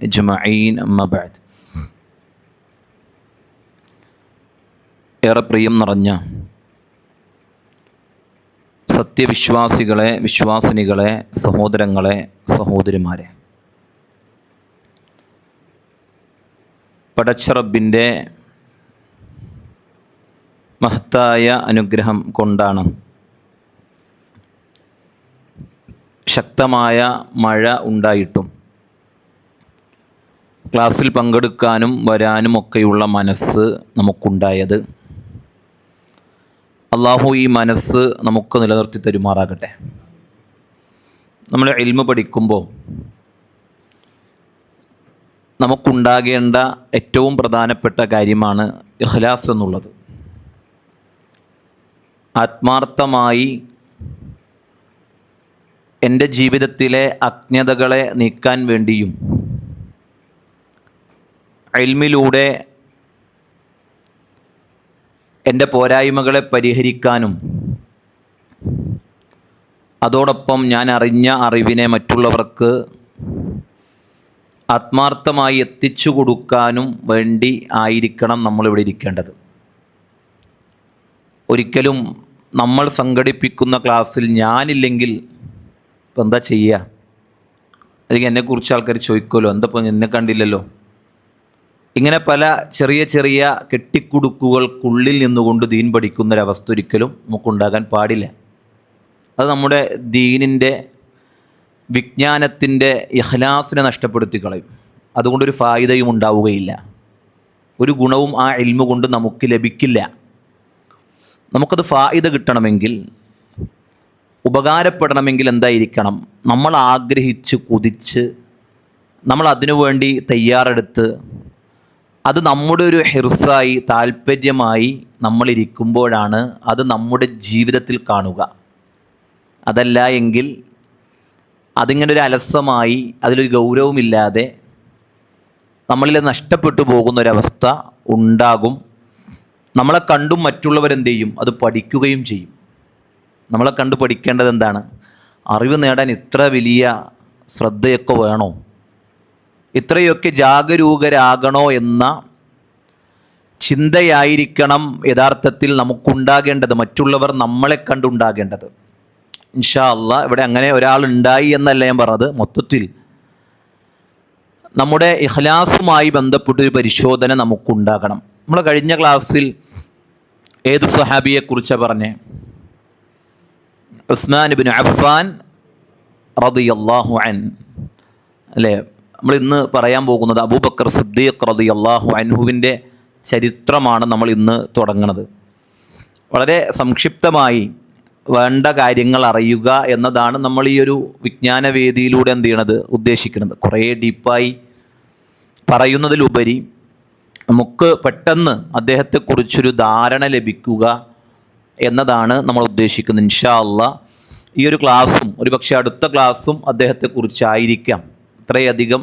അജ്മഈൻ അമ്മാ ബഅദ്. ഏറെ പ്രിയം നിറഞ്ഞ സത്യവിശ്വാസികളെ, വിശ്വാസിനികളെ, സഹോദരങ്ങളെ, സഹോദരിമാരെ, പടച്ച റബ്ബിൻ്റെ മഹത്തായ അനുഗ്രഹം കൊണ്ടാണ് ശക്തമായ മഴ ഉണ്ടായിട്ടും ക്ലാസ്സിൽ പങ്കെടുക്കാനും വരാനുമൊക്കെയുള്ള മനസ്സ് നമുക്കുണ്ടായത്. അള്ളാഹു ഈ മനസ്സ് നമുക്ക് നിലനിർത്തി തരുമാറാകട്ടെ. നമ്മൾ ഇൽമ് പഠിക്കുമ്പോൾ നമുക്കുണ്ടാകേണ്ട ഏറ്റവും പ്രധാനപ്പെട്ട കാര്യമാണ് ഇഖ്ലാസ് എന്നുള്ളത്. ആത്മാർത്ഥമായി എൻ്റെ ജീവിതത്തിലെ അജ്ഞതകളെ നീക്കാൻ വേണ്ടിയും ഇൽമിലൂടെ എൻ്റെ പോരായ്മകളെ പരിഹരിക്കാനും അതോടൊപ്പം ഞാൻ അറിഞ്ഞ അറിവിനെ മറ്റുള്ളവർക്ക് ആത്മാർത്ഥമായി എത്തിച്ചു കൊടുക്കാനും വേണ്ടി ആയിരിക്കണം നമ്മളിവിടെ ഇരിക്കേണ്ടത്. ഒരിക്കലും നമ്മൾ സംഘടിപ്പിക്കുന്ന ക്ലാസ്സിൽ ഞാനില്ലെങ്കിൽ ഇപ്പം എന്താ ചെയ്യുക? അല്ലെങ്കിൽ എന്നെക്കുറിച്ച് ആൾക്കാർ ചോദിക്കുമല്ലോ, എന്തപ്പോൾ എന്നെ കണ്ടില്ലല്ലോ. ഇങ്ങനെ പല ചെറിയ ചെറിയ കെട്ടിക്കുടുക്കുകൾക്കുള്ളിൽ നിന്നുകൊണ്ട് ദീൻ പഠിക്കുന്നൊരവസ്ഥ ഒരിക്കലും നമുക്കുണ്ടാകാൻ പാടില്ല. അത് നമ്മുടെ ദീനിൻ്റെ വിജ്ഞാനത്തിൻ്റെ ഇഖ്ലാസിനെ നഷ്ടപ്പെടുത്തി കളയും. അതുകൊണ്ടൊരു ഫായിദയും ഉണ്ടാവുകയില്ല. ഒരു ഗുണവും ആ ഇൽമു കൊണ്ട് നമുക്ക് ലഭിക്കില്ല. നമുക്കത് ഫായിദ കിട്ടണമെങ്കിൽ, ഉപകാരപ്പെടണമെങ്കിൽ എന്തായിരിക്കണം? നമ്മൾ ആഗ്രഹിച്ച് കുതിച്ച് നമ്മൾ അതിനു വേണ്ടി തയ്യാറെടുത്ത് അത് നമ്മുടെ ഒരു ഹിർസായി, താല്പര്യമായി നമ്മളിരിക്കുമ്പോഴാണ് അത് നമ്മുടെ ജീവിതത്തിൽ കാണുക. അതല്ല എങ്കിൽ അതിങ്ങനെ ഒരു അലസമായി, അതിലൊരു ഗൗരവമില്ലാതെ നമ്മളിൽ നഷ്ടപ്പെട്ടു പോകുന്നൊരവസ്ഥ ഉണ്ടാകും. നമ്മളെ കണ്ടും മറ്റുള്ളവരെന്ത് ചെയ്യും? അത് പഠിക്കുകയും ചെയ്യും. നമ്മളെ കണ്ടു പഠിക്കേണ്ടത് എന്താണ്? അറിവ് നേടാൻ ഇത്ര വലിയ ശ്രദ്ധയൊക്കെ വേണോ? ഇത്രയൊക്കെ ജാഗരൂകരാകണോ എന്ന ചിന്തയായിരിക്കണം യഥാർത്ഥത്തിൽ നമുക്കുണ്ടാകേണ്ടത്, മറ്റുള്ളവർ നമ്മളെ കണ്ടുണ്ടാകേണ്ടത്. ഇൻഷാ അല്ലാഹ് ഇവിടെ അങ്ങനെ ഒരാളുണ്ടായി എന്നല്ല ഞാൻ പറഞ്ഞത്. മൊത്തത്തിൽ നമ്മുടെ ഇഖ്ലാസുമായി ബന്ധപ്പെട്ടൊരു പരിശോധന നമുക്കുണ്ടാകണം. നമ്മൾ കഴിഞ്ഞ ക്ലാസ്സിൽ ഏത് സ്വഹാബിയെക്കുറിച്ചാണ് പറഞ്ഞേ? ഉസ്മാൻ ഇബ്നു അഫ്ഫാൻ റളിയല്ലാഹു അൻഹു അല്ലേ? നമ്മൾ ഇന്ന് പറയാൻ പോകുന്നത് അബൂബക്കർ സിദ്ദീഖ് റളിയല്ലാഹു അൻഹുവിൻ്റെ ചരിത്രമാണ് നമ്മൾ ഇന്ന് തുടങ്ങുന്നത്. വളരെ സംക്ഷിപ്തമായി വേണ്ട കാര്യങ്ങൾ അറിയുക എന്നതാണ് നമ്മൾ ഈ ഒരു വിജ്ഞാനവേദിയിലൂടെ എന്ത് ചെയ്യണത്, ഉദ്ദേശിക്കുന്നത്. കുറേ ഡീപ്പായി പറയുന്നതിലുപരി നമുക്ക് പെട്ടെന്ന് അദ്ദേഹത്തെക്കുറിച്ചൊരു ധാരണ ലഭിക്കുക എന്നതാണ് നമ്മൾ ഉദ്ദേശിക്കുന്നത്. ഇൻഷാ അല്ലാഹ് ഈ ഒരു ക്ലാസ്സും ഒരുപക്ഷെ അടുത്ത ക്ലാസ്സും അദ്ദേഹത്തെക്കുറിച്ചായിരിക്കാം. ഇത്രയധികം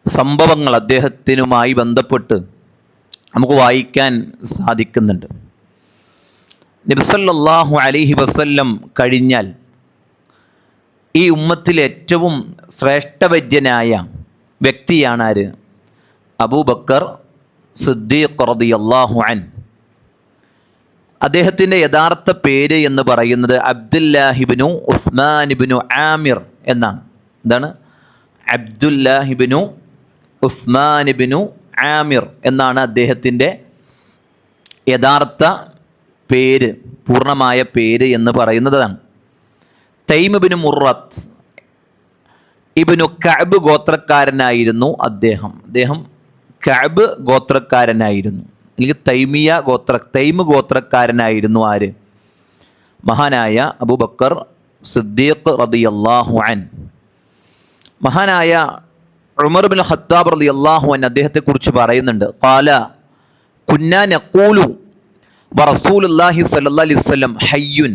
സംഭവങ്ങൾ അദ്ദേഹത്തിനുമായി ബന്ധപ്പെട്ട് നമുക്ക് വായിക്കാൻ സാധിക്കുന്നുണ്ട്. നബി സല്ലല്ലാഹു അലൈഹി വസല്ലം കഴിഞ്ഞാൽ ഈ ഉമ്മത്തിൽ ഏറ്റവും ശ്രേഷ്ഠവര്യനായ വ്യക്തിയാണ് ആര്? അബൂബക്കർ സിദ്ദീഖ് റളിയല്ലാഹു അൻഹു. അദ്ദേഹത്തിൻ്റെ യഥാർത്ഥ പേര് എന്ന് പറയുന്നത് അബ്ദുല്ലാഹിബ്നു ഉസ്മാനിബ്നു ആമിർ എന്നാണ്. എന്താണ്? അബ്ദുല്ലാഹിബ്നു ഉസ്മാനിബ്നു ആമിർ എന്നാണ് അദ്ദേഹത്തിൻ്റെ യഥാർത്ഥ പേര്, പൂർണ്ണമായ പേര് എന്ന് പറയുന്നതാണ്. തൈം ഇബ്നു മുറത്ത് ഇബ്നു കഅബ് ഗോത്രക്കാരനായിരുന്നു അദ്ദേഹം. കഅബ് ഗോത്രക്കാരനായിരുന്നു, അല്ലെങ്കിൽ തൈമ് ഗോത്രക്കാരനായിരുന്നു. ആര്? മഹാനായ അബൂബക്കർ സിദ്ദീഖ് റളിയല്ലാഹു അൻഹു. മഹാനായ ഉമർ ഇബ്നു ഖത്താബ് റളിയല്ലാഹു അൻഹു അദ്ദേഹത്തെക്കുറിച്ച് പറയുന്നുണ്ട്. ഖാല കുന്നാ നഖൂലു വറസൂലുള്ളാഹി സ്വല്ലല്ലാഹു അലൈഹി വസല്ലം ഹയ്യുൻ.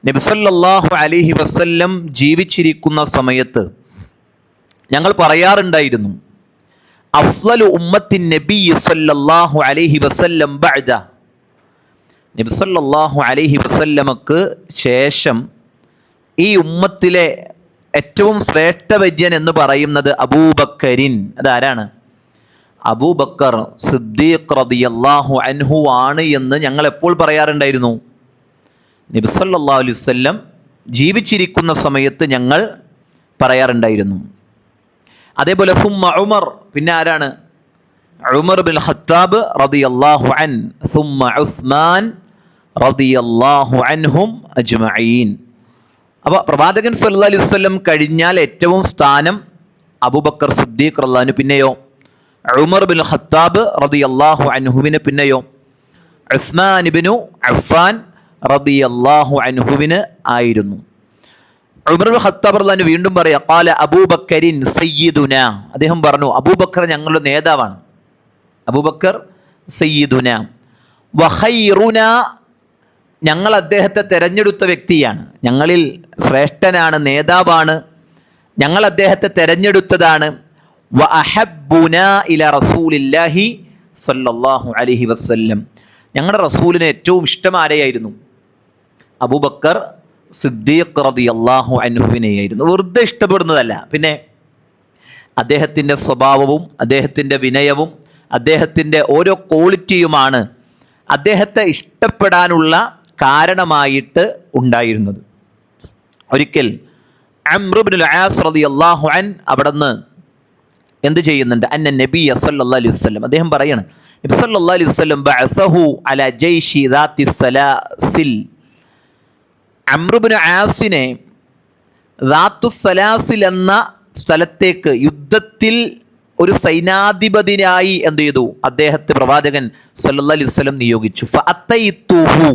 നബി സല്ലല്ലാഹു അലൈഹി വസല്ലം ജീവിച്ചിരിക്കുന്ന സമയത്ത് ഞങ്ങൾ പറയാറുണ്ടായിരുന്നു, അഫ്ളലു ഉമ്മത്തിൻ നബി സല്ലല്ലാഹു അലൈഹി വസല്ലം ബഅദ. നബി സല്ലല്ലാഹു അലൈഹി വസല്ലമക്ക് ശേഷം ഈ ഉമ്മത്തിലെ ഏറ്റവും ശ്രേഷ്ഠവര്യൻ എന്ന് പറയുന്നത് അബൂബക്കരിൻ. അതാരാണ്? അബൂബക്കർ സിദ്ദീഖ് റളിയല്ലാഹു അൻഹു ആണ് എന്ന് ഞങ്ങൾ എപ്പോൾ പറയാറുണ്ടായിരുന്നു? നബി സല്ലല്ലാഹു അലൈഹി വസല്ലം ജീവിച്ചിരിക്കുന്ന സമയത്ത് ഞങ്ങൾ പറയാറുണ്ടായിരുന്നു. അതേപോലെ സുമ്മ ഉമർ, പിന്നെ ആരാണ്? ഉമർ ബിൻ ഖത്താബ് റളിയല്ലാഹു അൻ, സുമ്മ ഉസ്മാൻ റളിയല്ലാഹു അൻഹും അജ്മഈൻ. അപ്പോൾ പ്രവാചകൻ സല്ലല്ലാഹു അലൈഹി വസല്ലം കഴിഞ്ഞാൽ ഏറ്റവും സ്ഥാനം അബൂബക്കർ സിദ്ദീഖ് റളിയല്ലാഹു അൻഹു, പിന്നെയോ ഉമർ ബിൻ ഖത്താബ് റളിയല്ലാഹു അൻഹുവിന്, പിന്നെയോ ഉസ്മാൻ ഇബ്നു അഫ്ഫാൻ റളിയല്ലാഹു അൻഹുവിന് ആയിരുന്നു. ഉമർ ബിൻ ഖത്താബ് റളിയല്ലാഹു അൻഹു വീണ്ടും പറയാ, ഖാല അബൂബക്കരിൻ സയ്യിദുന, അദ്ദേഹം പറഞ്ഞു അബൂബക്കർ ഞങ്ങളുടെ നേതാവാണ്. അബൂബക്കർ സയ്യിദുന വഖൈറുന, ഞങ്ങൾ അദ്ദേഹത്തെ തെരഞ്ഞെടുത്ത വ്യക്തിയാണ്, ഞങ്ങളിൽ ശ്രേഷ്ഠനാണ്, നേതാവാണ്, ഞങ്ങൾ അദ്ദേഹത്തെ തെരഞ്ഞെടുത്തതാണ്. വ അഹബ്ബുന ഇല റസൂലില്ലാഹി സ്വല്ലല്ലാഹു അലൈഹി വസല്ലം, ഞങ്ങളുടെ റസൂലിന് ഏറ്റവും ഇഷ്ടം ആരെയായിരുന്നു? അബൂബക്കർ സിദ്ദീഖ് റളിയല്ലാഹു അൻഹുവിനെയായിരുന്നു. വെറുതെ ഇഷ്ടപ്പെടുന്നതല്ല, പിന്നെ അദ്ദേഹത്തിൻ്റെ സ്വഭാവവും അദ്ദേഹത്തിൻ്റെ വിനയവും അദ്ദേഹത്തിൻ്റെ ഓരോ ക്വാളിറ്റിയുമാണ് അദ്ദേഹത്തെ ഇഷ്ടപ്പെടാനുള്ള കാരണമായിട്ട് ഉണ്ടായിരുന്നത്. ഒരിക്കൽ അംർ ഇബ്നുൽ ആസ് റളിയല്ലാഹു അൻ അവിടുന്ന് എന്ത് ചെയ്യുന്നുണ്ട്? അന്ന നബിയ സല്ലല്ലാഹു അലൈഹി വസല്ലം, അദ്ദേഹം പറയാണ്, നബി സല്ലല്ലാഹു അലൈഹി വസല്ലം ബഅസഹു അലാ ജയ്ഷി ദാത്തി സലാസിൽ, അംർ ഇബ്നു ആസിനെ ദാത്തു സലാസിൽ എന്ന സ്ഥലത്തേക്ക് യുദ്ധത്തിൽ ഒരു സൈനാധിപതിയായി എന്ത് ചെയ്തു? അദ്ദേഹത്തെ പ്രവാചകൻ സല്ലല്ലാഹു അലൈഹി വസല്ലം നിയോഗിച്ചു. ഫഅതൈതുഹു,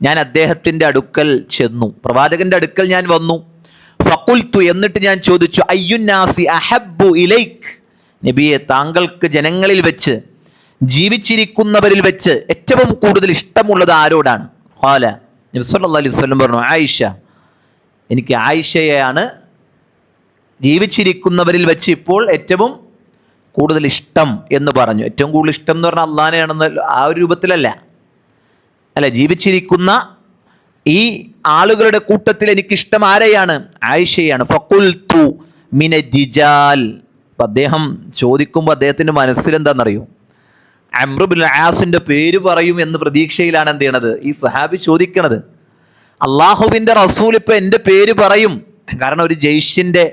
ഞാൻ അദ്ദേഹത്തിൻ്റെ അടുക്കൽ ചെന്നു, പ്രവാചകൻ്റെ അടുക്കൽ ഞാൻ വന്നു. ഫഖുൽതു, എന്നിട്ട് ഞാൻ ചോദിച്ചു, അയ്യുന്നാസി അഹബ്ബു ഇലൈക്, നബിയെ താങ്കൾക്ക് ജനങ്ങളിൽ വെച്ച്, ജീവിച്ചിരിക്കുന്നവരിൽ വെച്ച് ഏറ്റവും കൂടുതൽ ഇഷ്ടമുള്ളത് ആരോടാണ്? ഖാല, നബി സല്ലല്ലാഹു അലൈഹി വസല്ലം പറഞ്ഞു, ആയിഷ, എനിക്ക് ആയിഷയെയാണ് ജീവിച്ചിരിക്കുന്നവരിൽ വെച്ച് ഇപ്പോൾ ഏറ്റവും കൂടുതൽ ഇഷ്ടം എന്ന് പറഞ്ഞു. ഏറ്റവും കൂടുതൽ ഇഷ്ടം എന്ന് പറഞ്ഞാൽ അള്ളാനെയാണെന്ന് ആ ഒരു രൂപത്തിലല്ല, അല്ല, ജീവിച്ചിരിക്കുന്ന ഈ ആളുകളുടെ കൂട്ടത്തിൽ എനിക്കിഷ്ടം ആരെയാണ്? ആയിഷയാണ്. ഫഖുൽതു മിന റിജാൽ, അപ്പം അദ്ദേഹം ചോദിക്കുമ്പോൾ അദ്ദേഹത്തിൻ്റെ മനസ്സിലെന്താണെന്നറിയോ? അംർ ഇബ്നുൽ ആസിൻ്റെ പേര് പറയും എന്ന് പ്രതീക്ഷയിലാണ് എന്ത് ചെയ്യണത് ഈ സഹാബി ചോദിക്കണത്. അള്ളാഹുവിൻ്റെ റസൂൽ ഇപ്പം എൻ്റെ പേര് പറയും, കാരണം ഒരു ജയ്ഷിൻ്റെ,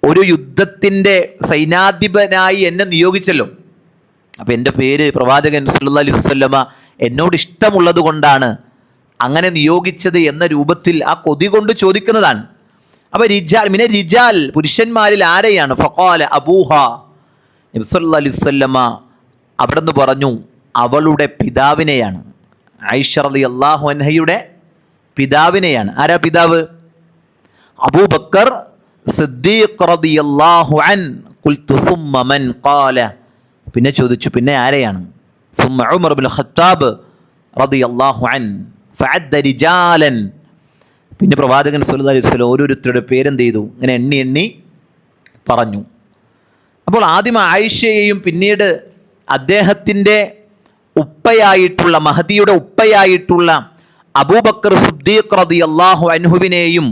ഒരു യുദ്ധത്തിൻ്റെ സൈനാധിപനായി എന്നെ നിയോഗിച്ചല്ലോ, അപ്പം എൻ്റെ പേര് പ്രവാചകൻ സല്ലല്ലാഹു അലൈഹി വസല്ലമ എന്നോട് ഇഷ്ടമുള്ളത് കൊണ്ടാണ് അങ്ങനെ നിയോഗിച്ചത് എന്ന രൂപത്തിൽ ആ കൊതി കൊണ്ട് ചോദിക്കുന്നതാണ്. അപ്പോൾ റിജാൽ മിന റിജാൽ, പുരുഷന്മാരിൽ ആരെയാണ്? ഫഖാല അബൂഹ, നബി സല്ലല്ലാഹു അലൈഹി വസല്ലമ അവിടുന്ന് പറഞ്ഞു അവളുടെ പിതാവിനെയാണ്, ആയിഷ റളിയല്ലാഹു അൻഹയുടെ പിതാവിനെയാണ്. ആരാ പിതാവ്? അബൂബക്കർ സിദ്ദീഖ് റളിയല്ലാഹു അൻ. ഖുൽതു സുമ്മ മൻ ഖാല, പിന്നെ ചോദിച്ചു പിന്നെ ആരെയാണ്? സുമ്മ ഉമർ ഇബ്നുൽ ഖത്താബ് റളിയല്ലാഹു അൻ ഫഅദ്ദ റിജാലൻ. പിന്നെ പ്രവാചകൻ സല്ലല്ലാഹു അലൈഹി വസല്ലം ഓരോരുത്തരുടെ പേരെന്ത് ചെയ്തു? ഇങ്ങനെ എണ്ണി എണ്ണി പറഞ്ഞു. അപ്പോൾ ആദ്യം ആയിഷയെയും പിന്നീട് അദ്ദേഹത്തിൻ്റെ ഉപ്പയായിട്ടുള്ള, മഹദിയുടെ ഉപ്പയായിട്ടുള്ള അബൂബക്കർ സിദ്ദീഖ് റളിയല്ലാഹു അൻഹുവിനെയും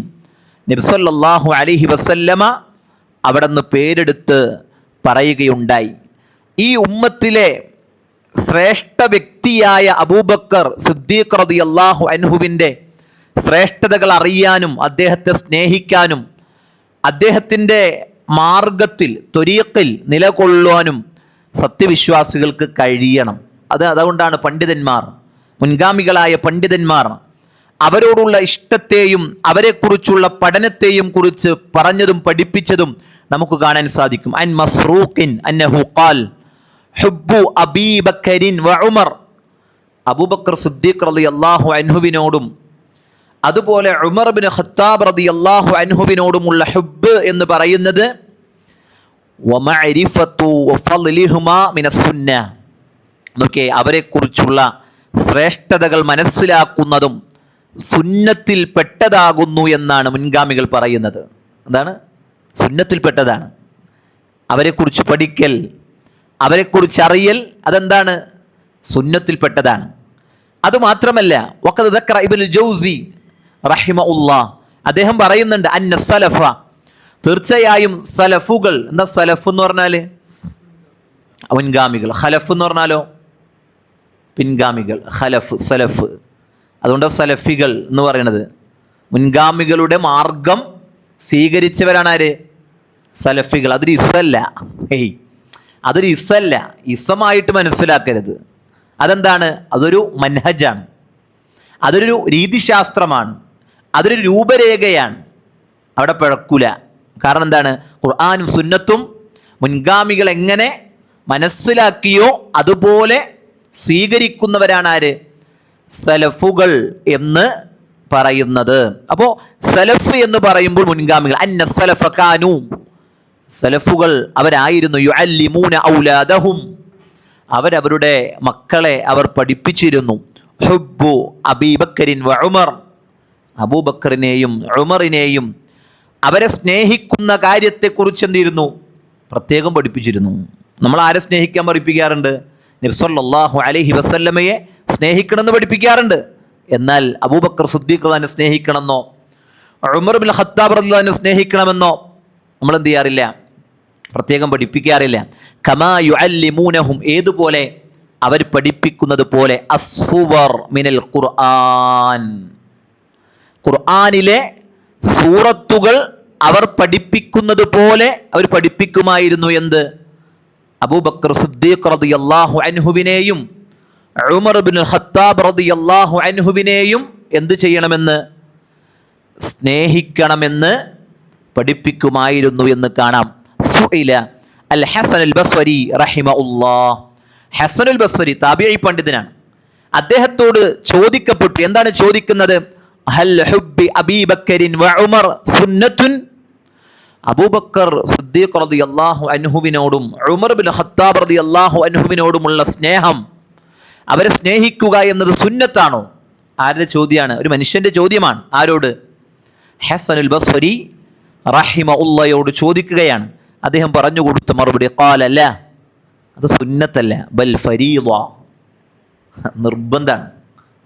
നബി സല്ലല്ലാഹു അലൈഹി വസല്ലമ അവിടുന്ന് പേരെടുത്ത് പറയുകയുണ്ടായി. ഈ ഉമ്മത്തിലെ ശ്രേഷ്ഠ വ്യക്തിയായ അബൂബക്കർ സിദ്ദീഖ് റളിയല്ലാഹു അൻഹുവിൻ്റെ ശ്രേഷ്ഠതകൾ അറിയാനും അദ്ദേഹത്തെ സ്നേഹിക്കാനും അദ്ദേഹത്തിൻ്റെ മാർഗത്തിൽ, ത്വരീഖിൽ നിലകൊള്ളുവാനും സത്യവിശ്വാസികൾക്ക് കഴിയണം. അതുകൊണ്ടാണ് പണ്ഡിതന്മാർ, മുൻഗാമികളായ പണ്ഡിതന്മാർ അവരോടുള്ള ഇഷ്ടത്തെയും അവരെക്കുറിച്ചുള്ള പഠനത്തെയും കുറിച്ച് പറഞ്ഞതും പഠിപ്പിച്ചതും നമുക്ക് കാണാൻ സാധിക്കും. അൻ മസ്റൂഖിൻ അന്നഹു ഖാൽ ഹുബ്ബു അബീ ബക്കറിൻ വ ഉമർ, അബൂബക്കർ സിദ്ദീഖ് റളിയല്ലാഹു അൻഹുവിനോടും അതുപോലെ ഉമർ ഇബ്നു ഖത്താബ് റളിയല്ലാഹു അൻഹുവിനോടുമുള്ള ഹുബ്ബ് എന്ന് പറയുന്നത് വമഅരിഫതു വഫളിഹിമാ മിനസ് സുന്ന, നോക്കിയേ, അവരെക്കുറിച്ചുള്ള ശ്രേഷ്ഠതകൾ മനസ്സിലാക്കുന്നതും സുന്നത്തിൽ പെട്ടതാകുന്നു എന്നാണ് മുൻഗാമികൾ പറയുന്നത്. എന്താണ്? സുന്നത്തിൽപ്പെട്ടതാണ്. അവരെക്കുറിച്ച് പഠിക്കൽ, അവരെക്കുറിച്ച് അറിയൽ, അതെന്താണ്? സുന്നത്തിൽപ്പെട്ടതാണ്. അതുമാത്രമല്ല, വഖദ് ദക്കറ ഇബ്നുൽ ജൗസി റഹിമഹുല്ലാഹ്, അദ്ദേഹം പറയുന്നുണ്ട്, അന്ന സലഫ തീർച്ചയായും സലഫുകൾ, എന്താ സലഫ് എന്ന് പറഞ്ഞാൽ മുൻഗാമികൾ, ഖലഫ് എന്ന് പറഞ്ഞാലോ പിൻഗാമികൾ, ഖലഫ് സലഫ്. അതുകൊണ്ട് സലഫികൾ എന്ന് പറയുന്നത് മുൻഗാമികളുടെ മാർഗം സ്വീകരിച്ചവരാണ് ആര്? സലഫികൾ. അതൊരു ഇസല്ല, അതൊരു ഇസല്ല, ഇസമായിട്ട് മനസ്സിലാക്കരുത്. അതെന്താണ്? അതൊരു മൻഹജാണ്, അതൊരു രീതിശാസ്ത്രമാണ്, അതൊരു രൂപരേഖയാണ്. അവിടെ പിഴക്കൂല. കാരണം എന്താണ്? ഖുർആനും സുന്നത്തും മുൻഗാമികൾ എങ്ങനെ മനസ്സിലാക്കിയോ അതുപോലെ സ്വീകരിക്കുന്നവരാണ് ആര്? സലഫുകൾ എന്ന് പറയുന്നത്. അപ്പോൾ സലഫ് എന്ന് പറയുമ്പോൾ മുൻഗാമികൾ, അന്ന സലഫ കാനൂ, സലഫുകൾ അവരായിരുന്നു, യുഅല്ലിമൂന ഔലാദഹും, അവരവരുടെ മക്കളെ അവർ പഠിപ്പിച്ചിരുന്നു. ഹുബ്ബു അബീബക്കറിൻ വ ഉമർ, അബൂബക്കറിനെയും ഉമറിനെയും അവരെ സ്നേഹിക്കുന്ന കാര്യത്തെക്കുറിച്ച് എന്തിരുന്നു? പ്രത്യേകം പഠിപ്പിച്ചിരുന്നു. നമ്മൾ ആരെ സ്നേഹിക്കാൻ പഠിപ്പിക്കാറുണ്ട്? നബി സല്ലല്ലാഹു അലൈഹി വസല്ലമയെ സ്നേഹിക്കണമെന്ന് പഠിപ്പിക്കാറുണ്ട്. എന്നാൽ അബൂബക്കർ സിദ്ദീഖ് റളിയല്ലാഹു അൻഹു സ്നേഹിക്കണമെന്നോ ഉമർ ഇബ്നുൽ ഖത്താബ് റളിയല്ലാഹു അൻഹു സ്നേഹിക്കണമെന്നോ നമ്മൾ എന്ത് ചെയ്യാറില്ല? പ്രത്യേകം പഠിപ്പിക്കാറില്ല. കമാ യുഅല്ലിമൂനഹും, ഏതുപോലെ? അവർ പഠിപ്പിക്കുന്നത് പോലെ, അസ്സുവർ മിനൽ ഖുർആൻ, ഖുർആനിലെ സൂറത്തുകൾ അവർ പഠിപ്പിക്കുന്നത് പോലെ അവർ പഠിപ്പിക്കുമായിരുന്നു. എന്ത്? അബൂബക്കർ സിദ്ദീഖ് റളിയല്ലാഹു അൻഹുവിനെയും ഉമർ ഇബ്നുൽ ഖത്താബ് റളിയല്ലാഹു അൻഹുവിനെയും എന്ത് ചെയ്യണമെന്ന്? സ്നേഹിക്കണമെന്ന് പഠിപ്പിക്കുമായിരുന്നു എന്ന് കാണാം. സുഇല അൽ ഹസൻ അൽ ബസ്രി റഹിമഹുല്ലാഹ്, ഹസനുൽ ബസ്രി താബിഈ പണ്ഡിതനാണ്. അദ്ദേഹത്തോട് ചോദിക്കപ്പെട്ടു. എന്താണ് ചോദിക്കുന്നത്? ഹൽ ഹുബ്ബി അബീബക്കറിൻ വ ഉമർ സുന്നത്തുൻ, അബൂബക്കർ സിദ്ദീഖ് റളിയല്ലാഹു അൻഹുവിനോടും ഉമർ ഇബ്നുൽ ഖത്താബ് റളിയല്ലാഹു അൻഹുവിനോടുമുള്ള സ്നേഹം, അവരെ സ്നേഹിക്കുക എന്നത് സുന്നത്താണോ? ആരുടെ ചോദ്യമാണ്? ഒരു മനുഷ്യന്റെ ചോദ്യമാണ്. ആരോട്? ഹസനുൽ ബസ്രി റഹിമഹുല്ലാഹയോട് ചോദിക്കുകയാണ്. അദ്ദേഹം പറഞ്ഞു കൊടുത്ത മറുപടി, ഖാല ലാ, അത് സുന്നത്തല്ല, ബൽ ഫരീള, നിർബന്ധമാണ്.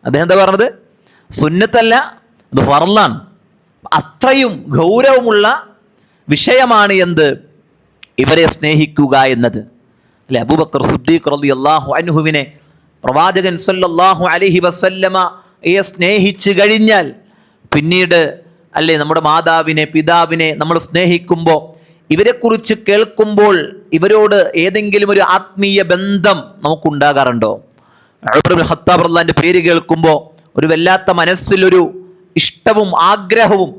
അദ്ദേഹം എന്താ പറഞ്ഞത്? സുന്നത്തല്ല, അത് ഫർളാണ്. അത്രയും ഗൗരവമുള്ള വിഷയമാണ് എന്ത്? ഇവരെ സ്നേഹിക്കുക എന്നത്. അല്ലെ, അബൂബക്കർ സിദ്ദീഖ് റളിയല്ലാഹു അൻഹുവിനെ പ്രവാചകൻ സല്ലല്ലാഹു അലൈഹി വസല്ലമയെ സ്നേഹിച്ചു കഴിഞ്ഞാൽ പിന്നീട്, അല്ലെ, നമ്മുടെ മാതാവിനെ പിതാവിനെ നമ്മൾ സ്നേഹിക്കുമ്പോൾ, ഇവരെക്കുറിച്ച് കേൾക്കുമ്പോൾ ഇവരോട് ഏതെങ്കിലും ഒരു ആത്മീയ ബന്ധം നമുക്കുണ്ടാകാറുണ്ടോ? ഉമർ ഇബ്നുൽ ഖത്താബ് റളിയല്ലാഹുവിന്റെ പേര് കേൾക്കുമ്പോൾ ഒരു വല്ലാത്ത മനസ്സിലൊരു ഇഷ്ടവും ആഗ്രഹവും,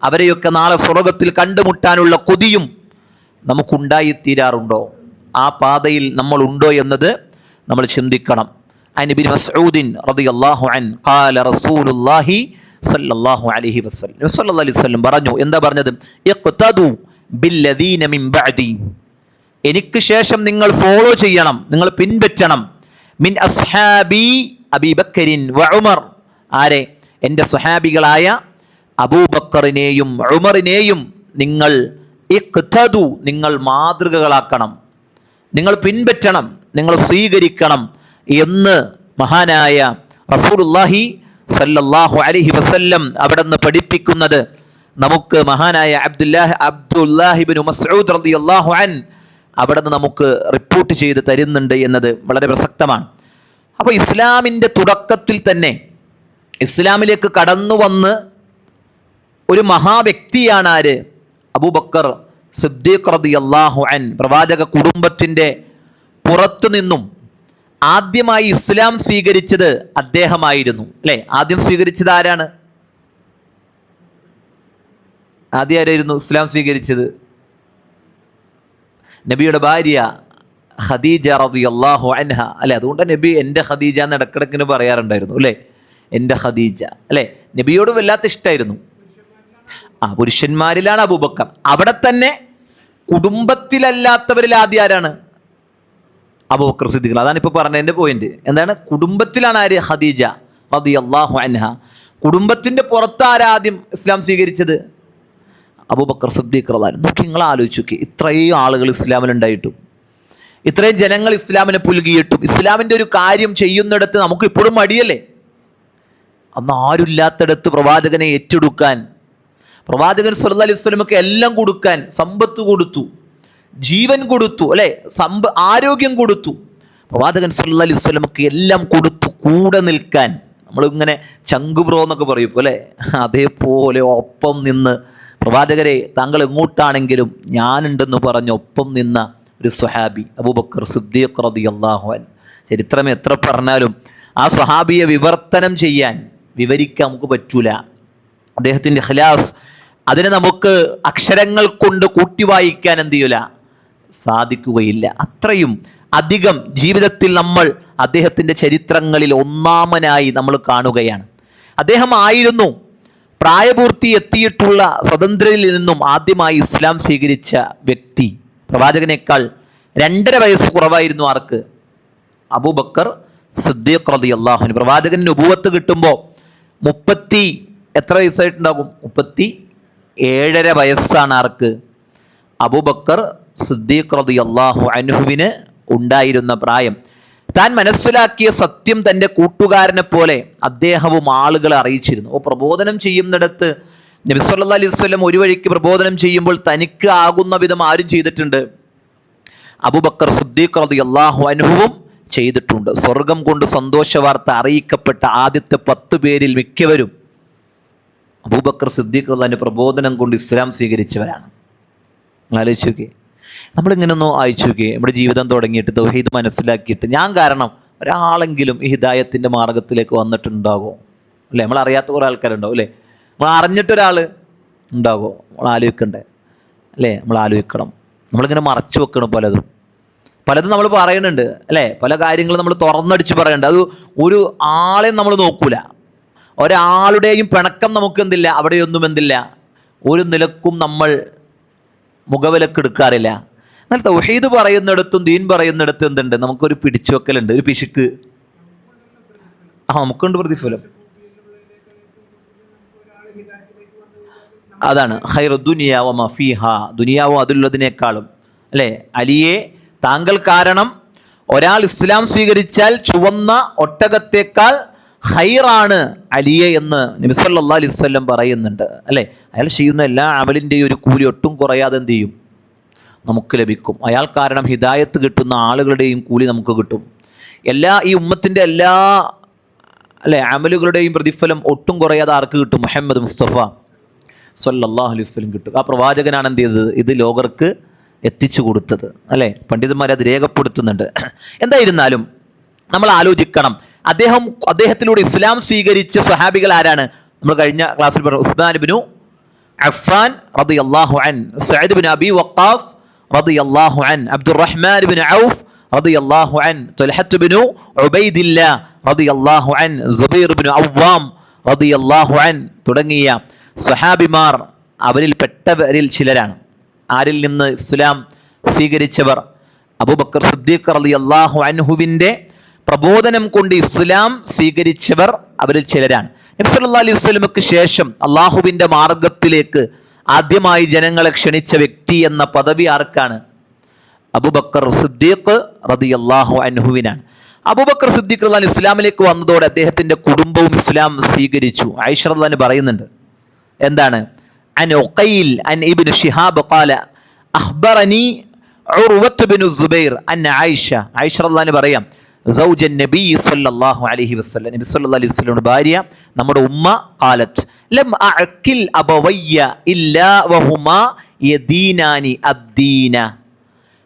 അവരെയൊക്കെ നാളെ സ്വർഗ്ഗത്തിൽ കണ്ടുമുട്ടാനുള്ള കൊതിയും നമുക്കുണ്ടായിത്തീരാറുണ്ടോ? ആ പാതയിൽ നമ്മൾ ഉണ്ടോ എന്നത് നമ്മൾ ചിന്തിക്കണം. അൻ ഇബ്നു മസ്ഊദിൻ റളിയല്ലാഹു അൻഹു ഖാല റസൂലുള്ളാഹി സല്ലല്ലാഹു അലൈഹി വസല്ലം, നബി സല്ലല്ലാഹു അലൈഹി വസല്ലം പറഞ്ഞു. എന്താ പറഞ്ഞത്? ഇഖ്തദു ബില്ലദീന മിൻ ബഅദി, എനിക്ക് ശേഷം നിങ്ങൾ ഫോളോ ചെയ്യണം, നിങ്ങൾ പിൻപറ്റണം. മിൻ അസ്ഹാബി അബീബക്കറിൻ വ ഉമർ, ആരെ? എൻ്റെ സ്വഹാബികളായ അബൂബക്കറിനെയും ഉമറിനെയും നിങ്ങൾ ഇഖ്തദു, നിങ്ങൾ മാതൃകകളാക്കണം, നിങ്ങൾ പിൻപറ്റണം, നിങ്ങൾ സ്വീകരിക്കണം എന്ന് മഹാനായ റസൂലുള്ളാഹി സല്ലല്ലാഹു അലൈഹി വസല്ലം അവിടുന്ന് പഠിപ്പിക്കുന്നത് നമുക്ക് മഹാനായ അബ്ദുല്ലാഹി ഇബ്നു മസ്ഊദ് റളിയല്ലാഹു അൻഹു അവിടുന്ന് നമുക്ക് റിപ്പോർട്ട് ചെയ്ത് തരുന്നുണ്ട് എന്നത് വളരെ പ്രസക്തമാണ്. അപ്പോൾ ഇസ്ലാമിൻ്റെ തുടക്കത്തിൽ തന്നെ, ഇസ്ലാമിലേക്ക് കടന്നു വന്ന് ഒരു മഹാവ്യക്തിയാണ് ആര്? അബൂബക്കർ സിദ്ദീഖ് റളിയല്ലാഹു അൻഹു. പ്രവാചക കുടുംബത്തിൻ്റെ പുറത്തു നിന്നും ആദ്യമായി ഇസ്ലാം സ്വീകരിച്ചത് അദ്ദേഹമായിരുന്നു, അല്ലേ? ആദ്യം സ്വീകരിച്ചത് ആരാണ്? ആദ്യം ആരായിരുന്നു ഇസ്ലാം സ്വീകരിച്ചത്? നബിയുടെ ഭാര്യ ഖദീജ റളിയല്ലാഹു അൻഹ, അല്ലേ? അതുകൊണ്ട് നബി എൻ്റെ ഖദീജ എന്ന് ഇടക്കിടക്കിന് പറയാറുണ്ടായിരുന്നു, അല്ലേ? എൻ്റെ ഖദീജ, അല്ലേ? നബിയോട് വല്ലാത്ത ഇഷ്ടമായിരുന്നു. പുരുഷന്മാരിലാണ് അബൂബക്കർ. അവിടെ തന്നെ കുടുംബത്തിലല്ലാത്തവരിൽ ആദ്യം ആരാണ്? അബൂബക്കർ സിദ്ദീഖ്. അതാണ് ഇപ്പോൾ പറഞ്ഞതിൻ്റെ പോയിന്റ്. എന്താണ്? കുടുംബത്തിലാണ് ആര്? ഖദീജ റളിയല്ലാഹു അൻഹ. കുടുംബത്തിൻ്റെ പുറത്ത് ആരാദ്യം ഇസ്ലാം സ്വീകരിച്ചത്? അബൂബക്കർ സിദ്ദീഖ് റളിയല്ലാഹു അൻഹു. നോക്കി, നിങ്ങൾ ആലോചിച്ച് നോക്കി, ഇത്രയും ആളുകൾ ഇസ്ലാമിലുണ്ടായിട്ടും, ഇത്രയും ജനങ്ങൾ ഇസ്ലാമിനെ പുൽകിയിട്ടും, ഇസ്ലാമിൻ്റെ ഒരു കാര്യം ചെയ്യുന്നിടത്ത് നമുക്ക് ഇപ്പോഴും മടിയല്ലേ? അന്ന് ആരുമില്ലാത്തടത്ത് പ്രവാചകനെ ഏറ്റെടുക്കാൻ പ്രവാചകൻ സല്ലല്ലാഹു അലൈഹി വസല്ലമക്ക് എല്ലാം കൊടുക്കാൻ സമ്പത്ത് കൊടുത്തു, ജീവൻ കൊടുത്തു, അല്ലെ, ആരോഗ്യം കൊടുത്തു. പ്രവാചകൻ സല്ലല്ലാഹു അലൈഹി വസല്ലമക്ക് എല്ലാം കൊടുത്തു കൂടെ നിൽക്കാൻ. നമ്മളിങ്ങനെ ചങ്കുബ്രോ എന്നൊക്കെ പറയും അല്ലേ, അതേപോലെ ഒപ്പം നിന്ന് പ്രവാചകരെ താങ്കൾ എങ്ങോട്ടാണെങ്കിലും ഞാനുണ്ടെന്ന് പറഞ്ഞ് ഒപ്പം നിന്ന ഒരു സ്വഹാബി അബൂബക്കർ സിദ്ദീഖ് റളിയല്ലാഹു അൻഹു. ചരിത്രം എത്ര പറഞ്ഞാലും ആ സ്വഹാബിയെ വിവരിക്കാൻ നമുക്ക് പറ്റൂല. അദ്ദേഹത്തിൻ്റെ ഇഖ്ലാസ് അതിനെ നമുക്ക് അക്ഷരങ്ങൾ കൊണ്ട് കൂട്ടി വായിക്കാൻ എന്ത് ചെയ്യൂല, സാധിക്കുകയില്ല. അത്രയും അധികം ജീവിതത്തിൽ നമ്മൾ അദ്ദേഹത്തിൻ്റെ ചരിത്രങ്ങളിൽ ഒന്നാമനായി നമ്മൾ കാണുകയാണ്. അദ്ദേഹം ആയിരുന്നു പ്രായപൂർത്തി എത്തിയിട്ടുള്ള സ്വതന്ത്രരിൽ നിന്നും ആദ്യമായി ഇസ്ലാം സ്വീകരിച്ച വ്യക്തി. പ്രവാചകനേക്കാൾ 2.5 വയസ്സ് കുറവായിരുന്നു ആർക്ക്? അബൂബക്കർ സിദ്ദീഖ് റളിയല്ലാഹു അൻഹു. പ്രവാചകന് നുബുവത്ത് കിട്ടുമ്പോൾ എത്ര വയസ്സായിട്ടുണ്ടാകും? 37.5 വയസ്സാണ് ആർക്ക്? അബൂബക്കർ സിദ്ദീഖ് റളിയല്ലാഹു അൻഹുവിന് ഉണ്ടായിരുന്ന പ്രായം. താൻ മനസ്സിലാക്കിയ സത്യം തൻ്റെ കൂട്ടുകാരനെ പോലെ അദ്ദേഹവും ആളുകളെ അറിയിച്ചിരുന്നു. പ്രബോധനം ചെയ്യുന്നിടത്ത് നബി സല്ലല്ലാഹു അലൈഹി വസല്ലം ഒരു വഴിക്ക് പ്രബോധനം ചെയ്യുമ്പോൾ തനിക്ക് ആകുന്ന വിധം ആരും ചെയ്തിട്ടുണ്ട്? അബൂബക്കർ സിദ്ദീഖ് റളിയല്ലാഹു അൻഹുവും ചെയ്തിട്ടുണ്ട്. സ്വർഗം കൊണ്ട് സന്തോഷ വാർത്ത അറിയിക്കപ്പെട്ട ആദ്യത്തെ 10 പേരിൽ മിക്കവരും അബൂബക്കർ സിദ്ദീഖ് റളിയല്ലാഹു പ്രബോധനം കൊണ്ട് ഇസ്ലാം സ്വീകരിച്ചവരാണ്. ആലോചിച്ച് നോക്കിയേ, നമ്മളിങ്ങനെ ഒന്ന് അയച്ചു നോക്കിയേ, നമ്മുടെ ജീവിതം തുടങ്ങിയിട്ട് തൗഹീദ് മനസ്സിലാക്കിയിട്ട് ഞാൻ കാരണം ഒരാളെങ്കിലും ഈ ഹിദായത്തിൻ്റെ മാർഗത്തിലേക്ക് വന്നിട്ടുണ്ടാകുമോ? അല്ലേ, നമ്മൾ അറിയാത്ത കുറേ ആൾക്കാരുണ്ടാവും അല്ലേ, നമ്മൾ അറിഞ്ഞിട്ടൊരാൾ ഉണ്ടാകുമോ? നമ്മൾ ആലോചിക്കണ്ടേ അല്ലേ? നമ്മൾ ആലോചിക്കണം. നമ്മളിങ്ങനെ മറച്ചു വെക്കണം പലതും നമ്മൾ പറയുന്നുണ്ട് അല്ലേ, പല കാര്യങ്ങളും നമ്മൾ തുറന്നടിച്ച് പറയുന്നുണ്ട്. അത് ഒരു ആളെയും നമ്മൾ നോക്കൂല, ഒരാളുടെയും പിണക്കം നമുക്ക് എന്തില്ല, അവിടെയൊന്നും എന്തില്ല, ഒരു നിലക്കും നമ്മൾ മുഖവിലക്കെടുക്കാറില്ല. എന്നാൽ തൗഹീദ് പറയുന്നിടത്തും ദീൻ പറയുന്നിടത്തും എന്തുണ്ട്? നമുക്കൊരു പിടിച്ചു വെക്കലുണ്ട്, ഒരു പിശുക്ക്. നമുക്കുണ്ട് പ്രതിഫലം. അതാണ് ഖൈറു ദുനിയ വമാ ഫീഹാ, ദുനിയാവും അതിലുള്ളതിനേക്കാളും അല്ലേ. അലിയെ, താങ്കൾ കാരണം ഒരാൾ ഇസ്ലാം സ്വീകരിച്ചാൽ ചുവന്ന ഒട്ടകത്തേക്കാൾ ഖൈറാണ് അലിയെ എന്ന് നബി സല്ലല്ലാഹു അലൈഹി വസല്ലം പറയുന്നുണ്ട് അല്ലേ. അയാൾ ചെയ്യുന്ന എല്ലാ അമലിൻ്റെയും ഒരു കൂലി ഒട്ടും കുറയാതെ എന്ത് ചെയ്യും? നമുക്ക് ലഭിക്കും. അയാൾ കാരണം ഹിദായത്ത് കിട്ടുന്ന ആളുകളുടെയും കൂലി നമുക്ക് കിട്ടും. ഈ ഉമ്മത്തിൻ്റെ എല്ലാ അല്ലേ അമലുകളുടെയും പ്രതിഫലം ഒട്ടും കുറയാതെ ആർക്ക് കിട്ടും? മുഹമ്മദ് മുസ്തഫ സല്ലല്ലാഹു അലൈഹി വസല്ലം കിട്ടും. ആ പ്രവാചകനാണ് എന്ത് ചെയ്തത്? ഇത് ലോകർക്ക് എത്തിച്ചു കൊടുത്തത് അല്ലേ. പണ്ഡിതന്മാർ അത് രേഖപ്പെടുത്തുന്നുണ്ട്. എന്തായിരുന്നാലും നമ്മൾ ആലോചിക്കണം, അദ്ദേഹത്തിലൂടെ ഇസ്ലാം സ്വീകരിച്ച സ്വഹാബികൾ ആരാണ്? നമ്മൾ കഴിഞ്ഞ ക്ലാസ്സിൽ പറഞ്ഞു. ഉസ്മാൻ ഇബ്നു അഫ്ഫാൻ റളിയല്ലാഹു അൻഹു, സഅദ് ഇബ്നു അബി വഖാസ് റളിയല്ലാഹു അൻഹു, അബ്ദുറഹ്മാൻ ഇബ്നു ഔഫ് റളിയല്ലാഹു അൻഹു, തുൽഹത്ത് ഇബ്നു ഉബൈദില്ലാ റളിയല്ലാഹു അൻഹു, സുബൈർ ഇബ്നു അവ്വാം റളിയല്ലാഹു അൻഹു തുടങ്ങിയ സ്വഹാബിമാർ അവരിൽ പെട്ടവരിൽ ചിലരാണ്. ആരിൽ നിന്ന് ഇസ്ലാം സ്വീകരിച്ചവർ? അബൂബക്കർ സിദ്ദീഖ് റളിയല്ലാഹു അൻഹുവിൻ്റെ പ്രബോധനം കൊണ്ട് ഇസ്ലാം സ്വീകരിച്ചവർ അവരിൽ ചിലരാണ്. നബി സല്ലല്ലാഹു അലൈഹി വസല്ലമക്ക് ശേഷം അള്ളാഹുവിൻ്റെ മാർഗത്തിലേക്ക് ആദ്യമായി ജനങ്ങളെ ക്ഷണിച്ച വ്യക്തി എന്ന പദവി ആർക്കാണ്? അബൂബക്കർ സിദ്ദീഖ് റളിയല്ലാഹു അൻഹുവിനാണ്. അബൂബക്കർ സിദ്ദീഖ് റളിയല്ലാഹു അൻഹു ഇസ്ലാമിലേക്ക് വന്നതോടെ അദ്ദേഹത്തിൻ്റെ കുടുംബവും ഇസ്ലാം സ്വീകരിച്ചു. ആയിഷ റളിയല്ലാഹു അൻഹ പറയുന്നുണ്ട്, എന്താണ്? അൻ ഉഖൈൽ അൻ ഇബ്നു ശിഹാബ് ഖാല അഖ്ബറനി ഉർവത്ത് ഇബ്നു സുബൈർ അൻ ആയിഷ. ആയിഷ റളിയല്ലാഹു അൻഹ പറയാം, സൗജൻ നബി സല്ലല്ലാഹു അലൈഹി വസല്ലം, നബി സല്ലല്ലാഹു അലൈഹി വസല്ലമയുടെ ഭാര്യ നമ്മുടെ ഉമ്മ, ഖാലത്ത് ലം അഅക്കിൽ അബവയ്യ ഇല്ലാ വഹുമാ യദീനാനി അദ്ദീന.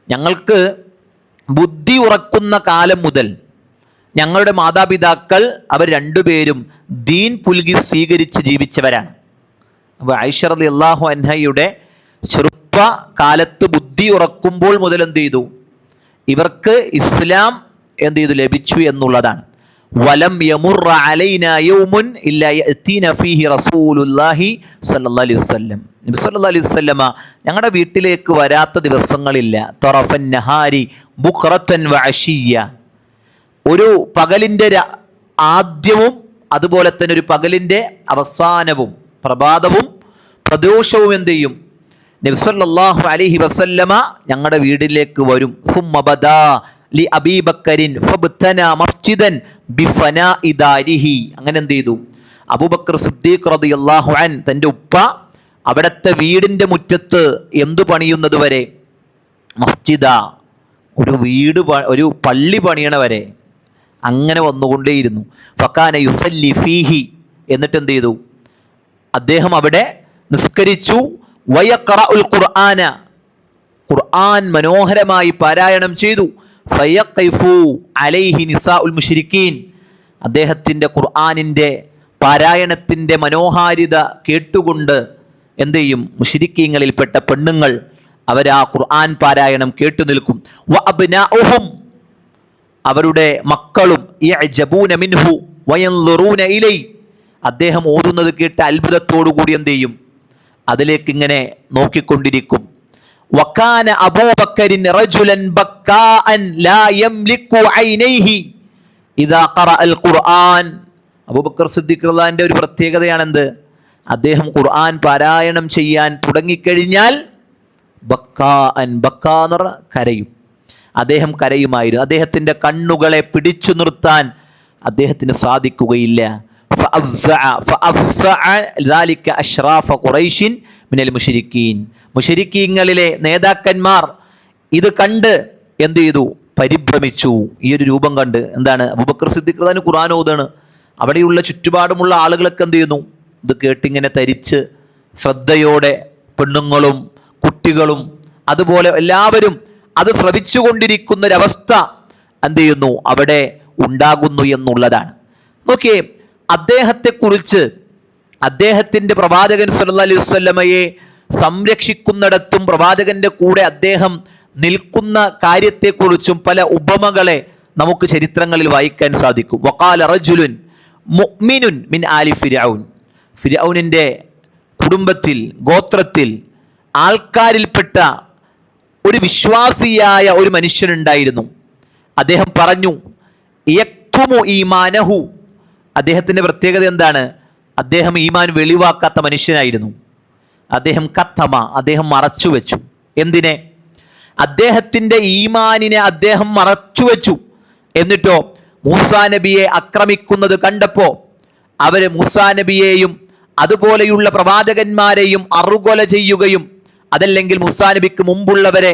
ഞങ്ങൾക്ക് ബുദ്ധി ഉറക്കുന്ന കാലം മുതൽ ഞങ്ങളുടെ മാതാപിതാക്കൾ അവർ രണ്ടുപേരും ദീൻ പുൽകി സ്വീകരിച്ച് ജീവിച്ചവരാണ്. അപ്പോൾ ആയിഷ റളിയല്ലാഹു അൻഹയുടെ ചെറുപ്പകാലത്ത് ബുദ്ധി ഉറക്കുമ്പോൾ മുതൽ എന്ത് ചെയ്തു? ഇവർക്ക് ഇസ്ലാം എന്ത് ചെയ്തു? ലഭിച്ചു എന്നുള്ളതാണ്. വലം യമുറ അലൈനാ യൗമുൻ ഇല്ലാ യഅതീന ഫീഹി റസൂലുള്ളാഹി സ്വല്ലല്ലാഹു അലൈഹി വസല്ലം. നബി സ്വല്ലല്ലാഹു അലൈഹി വസല്ലമ ഞങ്ങളുടെ വീട്ടിലേക്ക് വരാത്ത ദിവസങ്ങളില്ല. തറഫൻ നഹാരി ബുഖറത്തൻ വഅശിയ്യ, ഒരു പകലിൻ്റെ ആദ്യവും അതുപോലെ തന്നെ ഒരു പകലിൻ്റെ അവസാനവും പ്രഭാതവും പ്രദോഷവും എന്ത് ചെയ്യും? നബി സല്ലല്ലാഹു അലൈഹി വസല്ലമ ഞങ്ങളുടെ വീട്ടിലേക്ക് വരും. സുമ്മ ബദാ ലി അബീ ബക്കറിൻ ഫബ്തനാ മസ്ജിദൻ ബിഫനാഇ ദാരിഹി. അങ്ങനെ എന്ത് ചെയ്തു? അബൂബക്കർ സിദ്ദീഖ് റളിയല്ലാഹു അൻഹു തൻ്റെ ഉപ്പ അവിടുത്തെ വീടിൻ്റെ മുറ്റത്ത് എന്തു പണിയുന്നത് വരെ, മസ്ജിദ, ഒരു പള്ളി പണിയണ വരെ അങ്ങനെ വന്നുകൊണ്ടേയിരുന്നു. ഫക്കാന യുസല്ലി ഫീഹി, എന്നിട്ട് എന്ത് ചെയ്തു? അദ്ദേഹം അവിടെ നിസ്കരിച്ചു. വയഖറഉൽ ഖുർആന, ഖുർആൻ മനോഹരമായി പാരായണം ചെയ്തു. ഫയഖിഫു അലൈഹി നിസാഉൽ മുശ്രിക്കീൻ, അദ്ദേഹത്തിൻ്റെ ഖുർആനിൻ്റെ പാരായണത്തിൻ്റെ മനോഹാരിത കേട്ടുകൊണ്ട് എന്ത് ചെയ്യും? മുശ്രിക്കീങ്ങളിൽപ്പെട്ട പെണ്ണുങ്ങൾ അവരാ ഖുർആൻ പാരായണം കേട്ടു നിൽക്കും. വ അബ്നാഉഹും, അവരുടെ മക്കളും യഅജബൂന മിൻഹു വയൻളുറൂന ഇലൈ, അദ്ദേഹം ഓതുന്നത് കേട്ട് അത്ഭുതത്തോടു കൂടി എന്ത് ചെയ്യും? അതിലേക്ക് ഇങ്ങനെ നോക്കിക്കൊണ്ടിരിക്കും. വകാന അബൂബക്കറിൻ റജുലൻ ബക്കാഅൻ ലാ യംലികു ഐനൈഹി ഇദാ ഖറഅൽ ഖുർആൻ. അബൂബക്കർ സിദ്ദീഖ് റളിയല്ലാഹുവിന്റെ ഒരു പ്രത്യേകതയാണെന്ത്? അദ്ദേഹം ഖുർആൻ പാരായണം ചെയ്യാൻ തുടങ്ങിക്കഴിഞ്ഞാൽ ബക്കാഅൻ, ബക്കാ എന്ന് പറഞ്ഞാൽ കരയും. അദ്ദേഹം കരയുമായിരുന്നു. അദ്ദേഹത്തിൻ്റെ കണ്ണുകളെ പിടിച്ചു നിർത്താൻ അദ്ദേഹത്തിന് സാധിക്കുകയില്ല. മുശ്രിക്കീങ്ങളിലെ നേതാക്കന്മാർ ഇത് കണ്ട് എന്ത് ചെയ്തു? പരിഭ്രമിച്ചു. ഈ ഒരു രൂപം കണ്ട് എന്താണ്? അബൂബക്കർ സിദ്ദീഖ് റളിയല്ലാഹു ഖുർആൻ ഓതാണ്. അവിടെയുള്ള ചുറ്റുപാടുമുള്ള ആളുകളൊക്കെ എന്ത് ചെയ്യുന്നു? ഇത് കേട്ടിങ്ങനെ തരിച്ച് ശ്രദ്ധയോടെ, പെണ്ണുങ്ങളും കുട്ടികളും അതുപോലെ എല്ലാവരും അത് ശ്രവിച്ചുകൊണ്ടിരിക്കുന്നൊരവസ്ഥ എന്ത് ചെയ്യുന്നു? അവിടെ ഉണ്ടാകുന്നു എന്നുള്ളതാണ്. നോക്കിയേ, അദ്ദേഹത്തെക്കുറിച്ച്, അദ്ദേഹത്തിൻ്റെ പ്രവാചകൻ സല്ലല്ലാഹു അലൈഹി വസല്ലമയെ സംരക്ഷിക്കുന്നിടത്തും പ്രവാചകന്റെ കൂടെ അദ്ദേഹം നിൽക്കുന്ന കാര്യത്തെക്കുറിച്ചും പല ഉപമകളെ നമുക്ക് ചരിത്രങ്ങളിൽ വായിക്കാൻ സാധിക്കും. വഖാല റജുലുൻ മുഅ്മിനുൻ മിൻ ആലി ഫിർഔൻ, ഫിർഔനിൻ്റെ കുടുംബത്തിൽ, ഗോത്രത്തിൽ, ആൾക്കാരിൽപ്പെട്ട ഒരു വിശ്വാസിയായ ഒരു മനുഷ്യനുണ്ടായിരുന്നു. അദ്ദേഹം പറഞ്ഞു, യക്തുമു ഈമാനഹു, അദ്ദേഹത്തിൻ്റെ പ്രത്യേകത എന്താണ്? അദ്ദേഹം ഈമാൻ വെളിവാക്കാത്ത മനുഷ്യനായിരുന്നു. അദ്ദേഹം കത്തമ, അദ്ദേഹം മറച്ചു വെച്ചു. എന്തിനെ? അദ്ദേഹത്തിൻ്റെ ഈമാനിനെ അദ്ദേഹം മറച്ചു വെച്ചു. എന്നിട്ടോ മൂസാ നബിയെ ആക്രമിക്കുന്നത് കണ്ടപ്പോൾ അവര് മൂസാ നബിയെയും അതുപോലെയുള്ള പ്രവാചകന്മാരെയും അറുകൊല ചെയ്യുകയും അതല്ലെങ്കിൽ മൂസാ നബിക്ക് മുമ്പുള്ളവരെ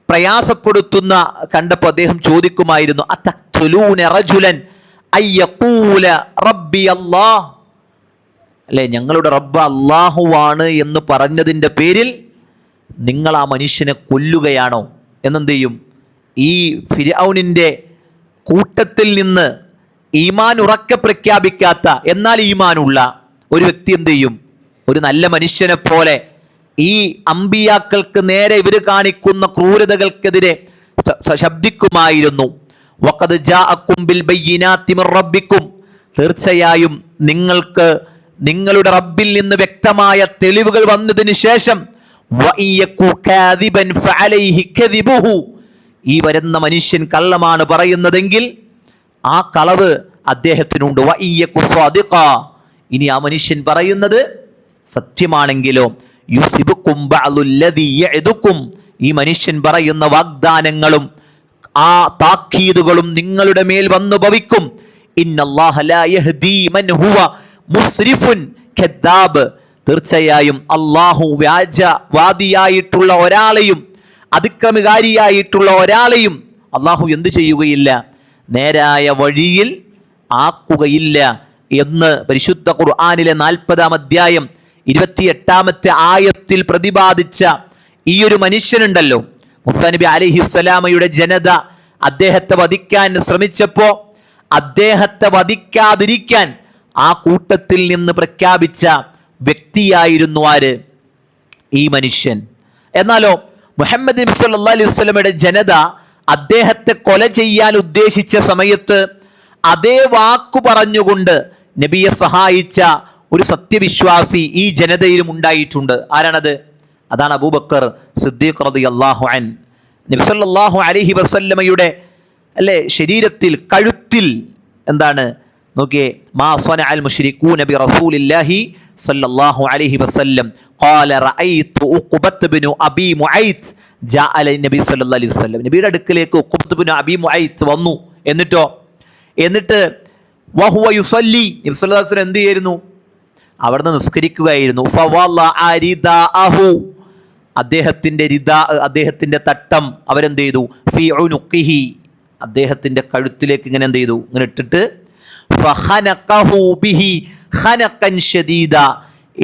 പ്രയാസപ്പെടുത്തുന്ന കണ്ടപ്പോൾ അദ്ദേഹം ചോദിക്കുമായിരുന്നു, അത്തഖ്തുലൂന റജുലൻ അയ്യഖൂല റബ്ബി അല്ലാഹ്, അല്ലെ, ഞങ്ങളുടെ റബ്ബ് അല്ലാഹുവാണ് എന്ന് പറഞ്ഞതിൻ്റെ പേരിൽ നിങ്ങൾ ആ മനുഷ്യനെ കൊല്ലുകയാണോ? എന്നെന്ത് ചെയ്യും? ഈ ഫിർഔനിൻ്റെ കൂട്ടത്തിൽ നിന്ന് ഈമാൻ ഉറക്കെ പ്രഖ്യാപിക്കാത്ത എന്നാൽ ഈമാനുള്ള ഒരു വ്യക്തി എന്ത് ചെയ്യും? ഒരു നല്ല മനുഷ്യനെ പോലെ ഈ അമ്പിയാക്കൾക്ക് നേരെ ഇവർ കാണിക്കുന്ന ക്രൂരതകൾക്കെതിരെ ശബ്ദിക്കുമായിരുന്നു. വഖദ് ജാഅക്കും ബിൽ ബയ്യിനാതി മിർ റബ്ബിക്കും, തീർച്ചയായും നിങ്ങൾക്ക് നിങ്ങളുടെ റബ്ബിൽ നിന്ന് വ്യക്തമായ തെളിവുകൾ വന്നതിന് ശേഷം വഇയകു കാദിബൻ ഫഅലൈഹി കദിബുഹു, ഈ വരുന്ന മനുഷ്യൻ കള്ളമാണ് പറയുന്നതെങ്കിൽ ആ കളവ് അദ്ദേഹത്തിനുണ്ട്. വഇയകു സ്വാദിഖ, ഇനി ആ മനുഷ്യൻ പറയുന്നത് സത്യമാണെങ്കിലോ യുസിബുക്കും ബഅലുല്ലദി യഅദുക്കും, ഈ മനുഷ്യൻ പറയുന്ന വാഗ്ദാനങ്ങളും ആ താക്കീതുകളും നിങ്ങളുടെ മേൽ വന്നു ഭവിക്കും. ഇന്നല്ലാഹ ലാ യഹ്ദി മൻ ഹുവ മുസ്രിഫുൻ കദ്ദാബ്, തീർച്ചയായും അല്ലാഹു വ്യാജവാദിയായിട്ടുള്ള ഒരാളെയും അതിക്രമകാരിയായിട്ടുള്ള ഒരാളെയും അല്ലാഹു എന്തു ചെയ്യുകയില്ല? നേരായ വഴിയിൽ ആക്കുകയില്ല എന്ന് പരിശുദ്ധ ഖുർആനിലെ 40-ാം അധ്യായം 28-ാമത്തെ ആയത്തിൽ പ്രതിപാദിച്ച ഈ ഒരു മനുഷ്യനുണ്ടല്ലോ, മൂസാ നബി അലൈഹിസ്സലാമയുടെ ജനത അദ്ദേഹത്തെ വധിക്കാൻ ശ്രമിച്ചപ്പോൾ അദ്ദേഹത്തെ വധിക്കാതിരിക്കാൻ ആ കൂട്ടത്തിൽ നിന്ന് പ്രഖ്യാപിച്ച വ്യക്തിയായിരുന്നു ആര്? ഈ മനുഷ്യൻ. എന്നാലോ മുഹമ്മദ് നബി സല്ലല്ലാഹു അലൈഹി വസല്ലമയുടെ ജനത അദ്ദേഹത്തെ കൊല ചെയ്യാൻ ഉദ്ദേശിച്ച സമയത്ത് അതേ വാക്കു പറഞ്ഞുകൊണ്ട് നബിയെ സഹായിച്ച ഒരു സത്യവിശ്വാസി ഈ ജനതയിലും ഉണ്ടായിട്ടുണ്ട്. ആരാണത്? അതാണ് അബൂബക്കർ സിദ്ദീഖ് റളിയല്ലാഹു അൻഹു. നബി സല്ലല്ലാഹു അലൈഹി വസല്ലമയുടെ അല്ലേ ശരീരത്തിൽ, കഴുത്തിൽ എന്താണ്? നോക്കിയേ, മാ സ്വനഅൽ മുശ്രികൂന ബി റസൂലില്ലാഹി സല്ലല്ലാഹു അലൈഹി വസല്ലം ഖാല റഅയ്തു ഉഖബത്ത് ബിനു അബി മുഐത്ത് ജാഅ അലൈ നബി സല്ലല്ലാഹു അലൈഹി വസല്ലം, നബിയുടെ അടുക്കലേക്ക് ഉഖബത്ത് ബിനു അബി മുഐത്ത് വന്നു. എന്നിട്ട് വഹുവ യുസല്ലി, നബി സല്ലല്ലാഹു അലൈഹി വസല്ലം എന്ത് ചെയ്യുന്നു? അവിടുന്ന് നിസ്കരിക്കുകയായിരുന്നു. ഫവളഅ റിദാഅഹു, അദ്ദേഹത്തിൻ്റെ അദ്ദേഹത്തിൻ്റെ തട്ടം അവരെന്ത് ചെയ്തു, ഫീ ഉനുഖിഹി, അദ്ദേഹത്തിൻ്റെ കഴുത്തിലേക്ക് ഇങ്ങനെ എന്ത് ചെയ്തു, ഇങ്ങനെ ഇട്ടിട്ട് ഫഖനഖഹു ബിഹി ഖനഖൻ ശദീദ,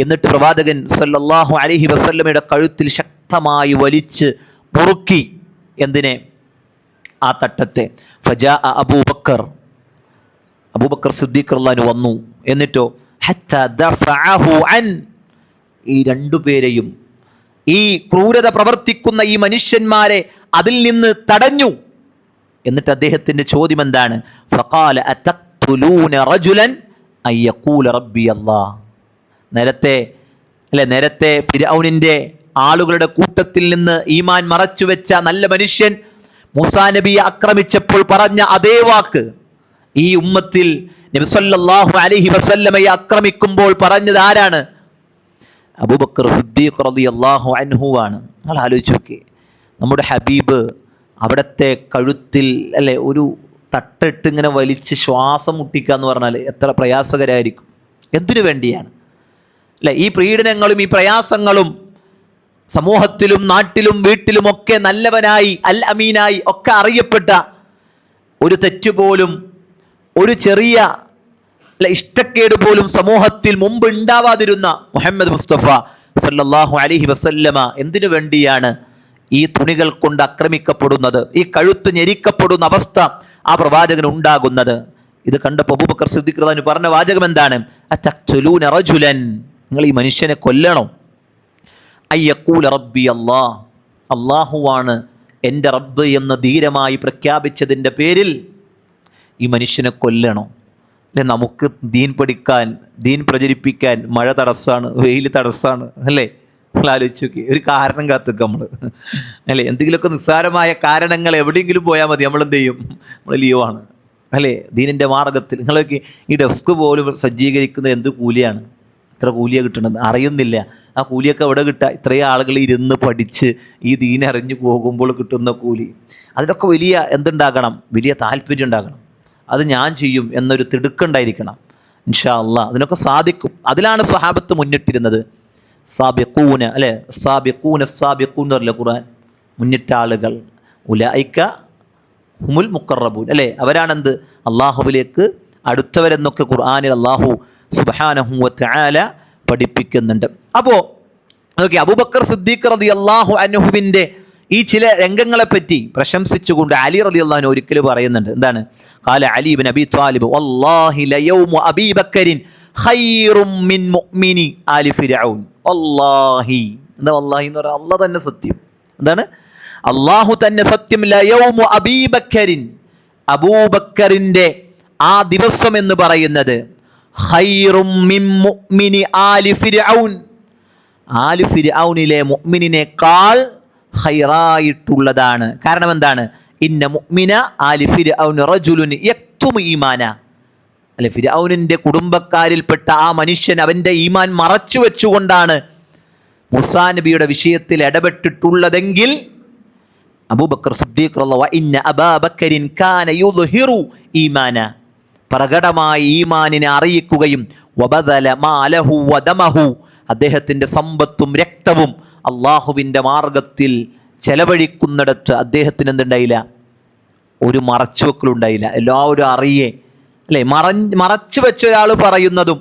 എന്നിട്ട് പ്രവാചകൻ സല്ലല്ലാഹു അലൈഹി വസല്ലമയുടെ കഴുത്തിൽ ശക്തമായി വലിച്ച് മുറുക്കി. എന്തിനെ? ആ തട്ടത്തെ. ഫജാഅ അബൂബക്കർ സിദ്ദീഖ് റളിയല്ലാഹു അൻഹു വന്നു. എന്നിട്ടോ ഹത്താ ദഫഅഹു അൻ, ഈ രണ്ടുപേരെയും, ഈ ക്രൂരത പ്രവർത്തിക്കുന്ന ഈ മനുഷ്യന്മാരെ അതിൽ നിന്ന് തടഞ്ഞു. എന്നിട്ട് അദ്ദേഹത്തിൻ്റെ ചോദ്യം എന്താണ്? ഫഖാല അതഖ്തുലൂന റജുലൻ അൻ യഖൂല റബ്ബി അല്ലാഹ്. നേരത്തെ ഫിർഔനിൻ്റെ ആളുകളുടെ കൂട്ടത്തിൽ നിന്ന് ഈമാൻ മറച്ചുവെച്ച നല്ല മനുഷ്യൻ മൂസാ നബിയെ ആക്രമിച്ചപ്പോൾ പറഞ്ഞ അതേ വാക്ക് ഈ ഉമ്മത്തിൽ നബി സല്ലല്ലാഹു അലൈഹി വസല്ലമയെ ആക്രമിക്കുമ്പോൾ പറഞ്ഞത് ആരാണ്? അബൂബക്കർ സിദ്ദീഖ് റളിയല്ലാഹു അൻഹു ആണ്. നിങ്ങൾ ആലോചിച്ച് നോക്കി, നമ്മുടെ ഹബീബ് അവിടുത്തെ കഴുത്തിൽ അല്ലെ ഒരു തട്ടിട്ട് ഇങ്ങനെ വലിച്ച് ശ്വാസം മുട്ടിക്കുക എന്ന് പറഞ്ഞാൽ എത്ര പ്രയാസകരമായിരിക്കും. എന്തിനു വേണ്ടിയാണ് അല്ലെ ഈ പീഡനങ്ങളും ഈ പ്രയാസങ്ങളും? സമൂഹത്തിലും നാട്ടിലും വീട്ടിലുമൊക്കെ നല്ലവനായി അൽ അമീനായി ഒക്കെ അറിയപ്പെട്ട, ഒരു തെറ്റുപോലും ഒരു ചെറിയ ഇഷ്ടക്കേട് പോലും സമൂഹത്തിൽ മുമ്പ് ഉണ്ടാവാതിരുന്ന മുഹമ്മദ് മുസ്തഫ സല്ലല്ലാഹു അലൈഹി വസല്ലമ എന്തിനു വേണ്ടിയാണ് ഈ തുണികൾ കൊണ്ട് ആക്രമിക്കപ്പെടുന്നത്, ഈ കഴുത്ത് ഞെരിക്കപ്പെടുന്ന അവസ്ഥ ആ പ്രവാചകന് ഉണ്ടാകുന്നത്? ഇത് കണ്ടപ്പോൾ അബൂബക്കർ സിദ്ദീഖ് റളിയല്ലാഹു അൻഹു പറഞ്ഞ വാചകം എന്താണ്? അതഖ്തുലൂന റജുലൻ, നിങ്ങൾ ഈ മനുഷ്യനെ കൊല്ലണോ? അയ്യഖൂല റബ്ബി അല്ലാഹ്, അല്ലാഹുവാണ് എൻ്റെ റബ്ബ് എന്ന് ധീരമായി പ്രഖ്യാപിച്ചതിൻ്റെ പേരിൽ ഈ മനുഷ്യനെ കൊല്ലണോ? അല്ലെ, നമുക്ക് ദീൻ പഠിക്കാൻ, ദീൻ പ്രചരിപ്പിക്കാൻ മഴ തടസ്സമാണ്, വെയിൽ തടസ്സമാണ് അല്ലേ? നമ്മൾ ആലോചിച്ച് നോക്കി, ഒരു കാരണം കാത്തുക നമ്മൾ അല്ലേ? എന്തെങ്കിലുമൊക്കെ നിസ്സാരമായ കാരണങ്ങൾ എവിടെയെങ്കിലും പോയാൽ മതി, നമ്മളെന്ത് ചെയ്യും? നമ്മൾ ലീവാണ് അല്ലേ? ദീനിൻ്റെ മാർഗത്തിൽ. നിങ്ങളൊക്കെ ഈ ഡെസ്ക് പോലും സജ്ജീകരിക്കുന്നത് എന്ത് കൂലിയാണ്? ഇത്ര കൂലിയാണ് കിട്ടണമെന്ന് അറിയുന്നില്ല. ആ കൂലിയൊക്കെ എവിടെ കിട്ടുക? ഇത്രയും ആളുകൾ ഇരുന്ന് പഠിച്ച് ഈ ദീൻ അറിഞ്ഞു പോകുമ്പോൾ കിട്ടുന്ന കൂലി. അതിലൊക്കെ വലിയ എന്തുണ്ടാകണം? വലിയ താല്പര്യം ഉണ്ടാകണം. അത് ഞാൻ ചെയ്യും എന്നൊരു തിടുക്കുണ്ടായിരിക്കണം. ഇൻഷാ അല്ലാഹ് അതിനൊക്കെ സാധിക്കും. അതിലാണ് സ്വഹാബത്ത് മുന്നിട്ടിരുന്നത്. സാബിഖൂന അല്ലേ, സാബിഖൂന സാബിഖൂൻ എന്ന് പറയില്ല ഖുർആൻ, മുന്നിട്ട ആളുകൾ. ഉലൈക ഹുമുൽ മുഖറബൂൻ അല്ലേ, അവരാണെന്ത്? അള്ളാഹുവിലേക്ക് അടുത്തവരെന്നൊക്കെ ഖുർആനിൽ അള്ളാഹു സുബ്ഹാനഹു വ തആല പഠിപ്പിക്കുന്നുണ്ട്. അപ്പോൾ ഓക്കെ, അബൂബക്കർ സിദ്ദീഖ് റളിയല്ലാഹു അൻഹുവിൻ്റെ ഈ ചില രംഗങ്ങളെപ്പറ്റി പ്രശംസിച്ചുകൊണ്ട് അലി റളിയല്ലാഹു അൻഹു ഒരിക്കൽ പറയുന്നുണ്ട്. എന്താണ്? ഖാല അലി ഇബ്നു അബി ത്വാലിബ് വല്ലാഹി ലയൗമു അബീ ബക്കറിൻ ഖൈറും മിൻ മുഅ്മിനി ആലി ഫിർഔൻ. വല്ലാഹി, എന്താ വല്ലാഹി എന്ന് പറഞ്ഞാൽ? അല്ലാഹ് തന്നെ സത്യം. എന്താണ്? അല്ലാഹു തന്നെ സത്യം. ലയൗമു അബീ ബക്കറിൻ, അബൂബക്കറിൻ്റെ ആ ദിവസം എന്ന് പറയുന്നത് ഖൈറും മിൻ മുഅ്മിനി ആലി ഫിർഔൻ, ആലി ഫിർഔനിലെ മുഅ്മിനിനേക്കാൾ ഖൈറായിട്ടുള്ളതാണ്. കാരണം എന്താണ്? ഇന്ന മുഅ്മിന ആലി ഫിർഔൻ റജുലുൻ യക്തുമു ഈമാന, അല്ലെ, ഫിർഔനിൻ്റെ കുടുംബക്കാരിൽപ്പെട്ട ആ മനുഷ്യൻ അവൻ്റെ ഈമാൻ മറച്ചു വെച്ചുകൊണ്ടാണ് മൂസാ നബിയുടെ വിഷയത്തിൽ ഇടപെട്ടിട്ടുള്ളതെങ്കിൽ അബൂബക്കർ സിദ്ദീഖ് റളിയല്ലാഹു അൻഹു ഇന്ന അബാ ബക്കറിൻ കാന യുദ്ഹിറു ഈമാന, പ്രകടമായി ഈമാനിനെ അറിയിക്കുകയും വബദല മാലഹു വദമഹു, അദ്ദേഹത്തിൻ്റെ സമ്പത്തും രക്തവും അള്ളാഹുവിൻ്റെ മാർഗത്തിൽ ചെലവഴിക്കുന്നിടത്ത് അദ്ദേഹത്തിന് എന്തുണ്ടായില്ല? ഒരു മറച്ചുവെക്കലുണ്ടായില്ല. എല്ലാവരും അറിയേ അല്ലേ? മറച്ചു വെച്ച ഒരാൾ പറയുന്നതും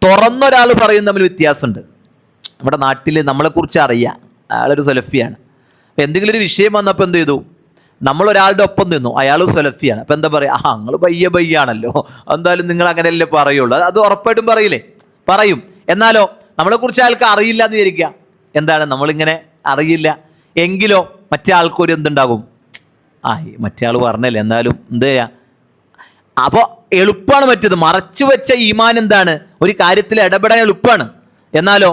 തുറന്നൊരാൾ പറയുന്നതും തമ്മിൽ വ്യത്യാസമുണ്ട്. നമ്മുടെ നാട്ടിൽ നമ്മളെക്കുറിച്ച് അറിയാം, അയാളൊരു സലഫിയാണ്. അപ്പം എന്തെങ്കിലും ഒരു വിഷയം വന്നപ്പോൾ എന്ത് ചെയ്തു? നമ്മളൊരാളുടെ ഒപ്പം നിന്നു, അയാൾ സലഫിയാണ്. അപ്പം എന്താ പറയുക? നിങ്ങൾ ബയ്യാണല്ലോ, എന്തായാലും നിങ്ങൾ അങ്ങനെയല്ലേ പറയുള്ളൂ. അത് ഉറപ്പായിട്ടും പറയില്ലേ? പറയും. എന്നാലോ നമ്മളെക്കുറിച്ച് അയാൾക്ക് അറിയില്ല എന്ന് വിചാരിക്കുക. എന്താണ്? നമ്മളിങ്ങനെ അറിയില്ല എങ്കിലോ മറ്റേ ആൾക്കൊരു എന്തുണ്ടാകും? മറ്റേ ആൾ പറഞ്ഞല്ലേ, എന്നാലും എന്ത് ചെയ്യാ? അപ്പോൾ എളുപ്പമാണ് മറ്റേത്. മറച്ചു വെച്ച ഈമാൻ എന്താണ്? ഒരു കാര്യത്തിൽ ഇടപെടാൻ എളുപ്പമാണ്. എന്നാലോ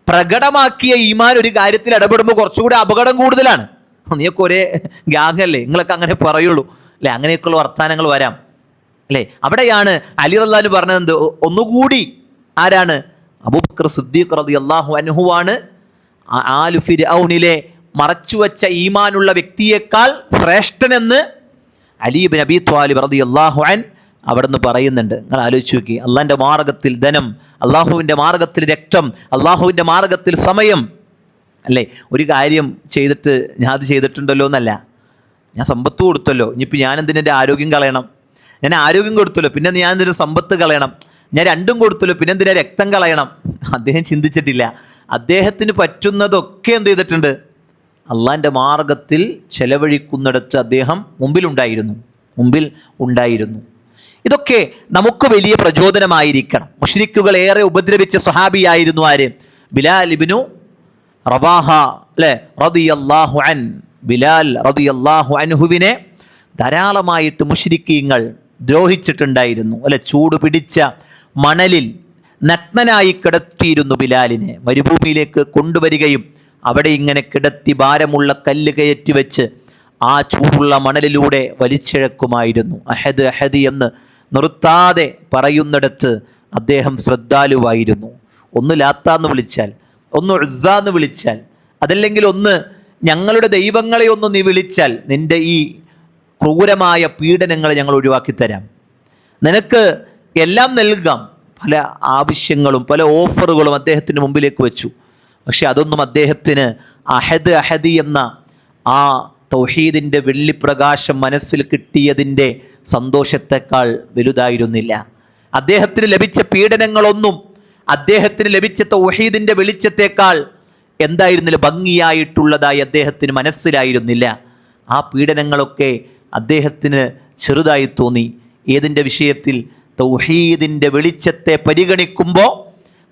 പ്രകടമാക്കിയ ഈമാൻ ഒരു കാര്യത്തിൽ ഇടപെടുമ്പോൾ കുറച്ചുകൂടി അപകടം കൂടുതലാണ്. നീയൊക്കെ ഒരേ ഗ്യാങ് അല്ലേ, നിങ്ങളൊക്കെ അങ്ങനെ പറയുള്ളൂ അല്ലേ? അങ്ങനെയൊക്കെയുള്ള വർത്തമാനങ്ങൾ വരാം അല്ലേ? അവിടെയാണ് അലി റളിയല്ലാഹു അൻഹു പറഞ്ഞത് എന്ത്? ഒന്നുകൂടി ആരാണ്? അബൂബക്കർ സിദ്ദീഖ് റളിയല്ലാഹു അൻഹുവാണ് ആലു ഫിർഔനിലെ മറച്ചുവെച്ച ഈമാനുള്ള വ്യക്തിയേക്കാൾ ശ്രേഷ്ഠനെന്ന് അലി ഇബ്നു അബി ത്വാലിബ് റളിയല്ലാഹു അൻഹു അവിടുന്ന് പറയുന്നുണ്ട്. നിങ്ങൾ ആലോചിച്ച് നോക്കി, അള്ളാഹിൻ്റെ മാർഗത്തിൽ ധനം, അള്ളാഹുവിൻ്റെ മാർഗത്തിൽ രക്തം, അള്ളാഹുവിൻ്റെ മാർഗത്തിൽ സമയം. അല്ലേ, ഒരു കാര്യം ചെയ്തിട്ട് ഞാൻ അത് ചെയ്തിട്ടുണ്ടല്ലോ എന്നല്ല, ഞാൻ സമ്പത്ത് കൊടുത്തല്ലോ, ഇനിയിപ്പോൾ ഞാൻ എന്തിനാ എൻ്റെ ആരോഗ്യം കളയണം, ഞാൻ ആരോഗ്യം കൊടുത്തല്ലോ പിന്നെ ഞാൻ എന്തിനു സമ്പത്ത് കളയണം, ഞാൻ രണ്ടും കൊടുത്തല്ലോ പിന്നെ എന്തിനാ രക്തം കളയണം. അദ്ദേഹം ചിന്തിച്ചിട്ടില്ല. അദ്ദേഹത്തിന് പറ്റുന്നതൊക്കെ എന്ത് ചെയ്തിട്ടുണ്ട്, അള്ളാഹിൻ്റെ മാർഗത്തിൽ ചെലവഴിക്കുന്നിടത്ത് അദ്ദേഹം മുമ്പിൽ ഉണ്ടായിരുന്നു. ഇതൊക്കെ നമുക്ക് വലിയ പ്രചോദനമായിരിക്കണം. മുശ്രിക്കുകൾ ഏറെ ഉപദ്രവിച്ച സ്വഹാബിയായിരുന്നു ആര്? ബിലാൽ ഇബ്നു റവാഹ, അല്ലേ, റളിയല്ലാഹു അൻ. ബിലാൽ റളിയല്ലാഹു അൻഹുവിനെ ധാരാളമായിട്ട് മുശ്രിക്കീങ്ങൾ ദ്രോഹിച്ചിട്ടുണ്ടായിരുന്നു. അല്ലെ, ചൂട് പിടിച്ച മണലിൽ നഗ്നനായി കിടത്തിയിരുന്നു ബിലാലിനെ. മരുഭൂമിയിലേക്ക് കൊണ്ടുവരികയും അവിടെ ഇങ്ങനെ കിടത്തി ഭാരമുള്ള കല്ല് കയറ്റി വെച്ച് ആ ചൂടുള്ള മണലിലൂടെ വലിച്ചിഴക്കുമായിരുന്നു. അഹദ് അഹദ് എന്ന് നിർത്താതെ പറയുന്നിടത്ത് അദ്ദേഹം ശ്രദ്ധാലുവായിരുന്നു. ഒന്ന് ലാത്താന്ന് വിളിച്ചാൽ, ഒന്ന് ഉസ്സാന്ന് വിളിച്ചാൽ, അതല്ലെങ്കിൽ ഒന്ന് ഞങ്ങളുടെ ദൈവങ്ങളെ ഒന്ന് നീ വിളിച്ചാൽ നിൻ്റെ ഈ ക്രൂരമായ പീഡനങ്ങളെ ഞങ്ങൾ ഒഴിവാക്കിത്തരാം, നിനക്ക് എല്ലാം നൽകാം. പല ആവശ്യങ്ങളും പല ഓഫറുകളും അദ്ദേഹത്തിന് മുമ്പിലേക്ക് വെച്ചു. പക്ഷെ അതൊന്നും അദ്ദേഹത്തിന് അഹദ് അഹദി എന്ന ആ തൗഹീദിൻ്റെ വെള്ളിപ്രകാശം മനസ്സിൽ കിട്ടിയതിൻ്റെ സന്തോഷത്തെക്കാൾ വലുതായിരുന്നില്ല. അദ്ദേഹത്തിന് ലഭിച്ച പീഡനങ്ങളൊന്നും അദ്ദേഹത്തിന് ലഭിച്ച തൗഹീദിൻ്റെ വെളിച്ചത്തേക്കാൾ എന്തായിരുന്നില്ല, ഭംഗിയായിട്ടുള്ളതായി അദ്ദേഹത്തിന് മനസ്സിലായിരുന്നില്ല. ആ പീഡനങ്ങളൊക്കെ അദ്ദേഹത്തിന് ചെറുതായി തോന്നി. ഏതിൻ്റെ വിഷയത്തിൽ? തൗഹീദിൻ്റെ വെളിച്ചത്തെ പരിഗണിക്കുമ്പോൾ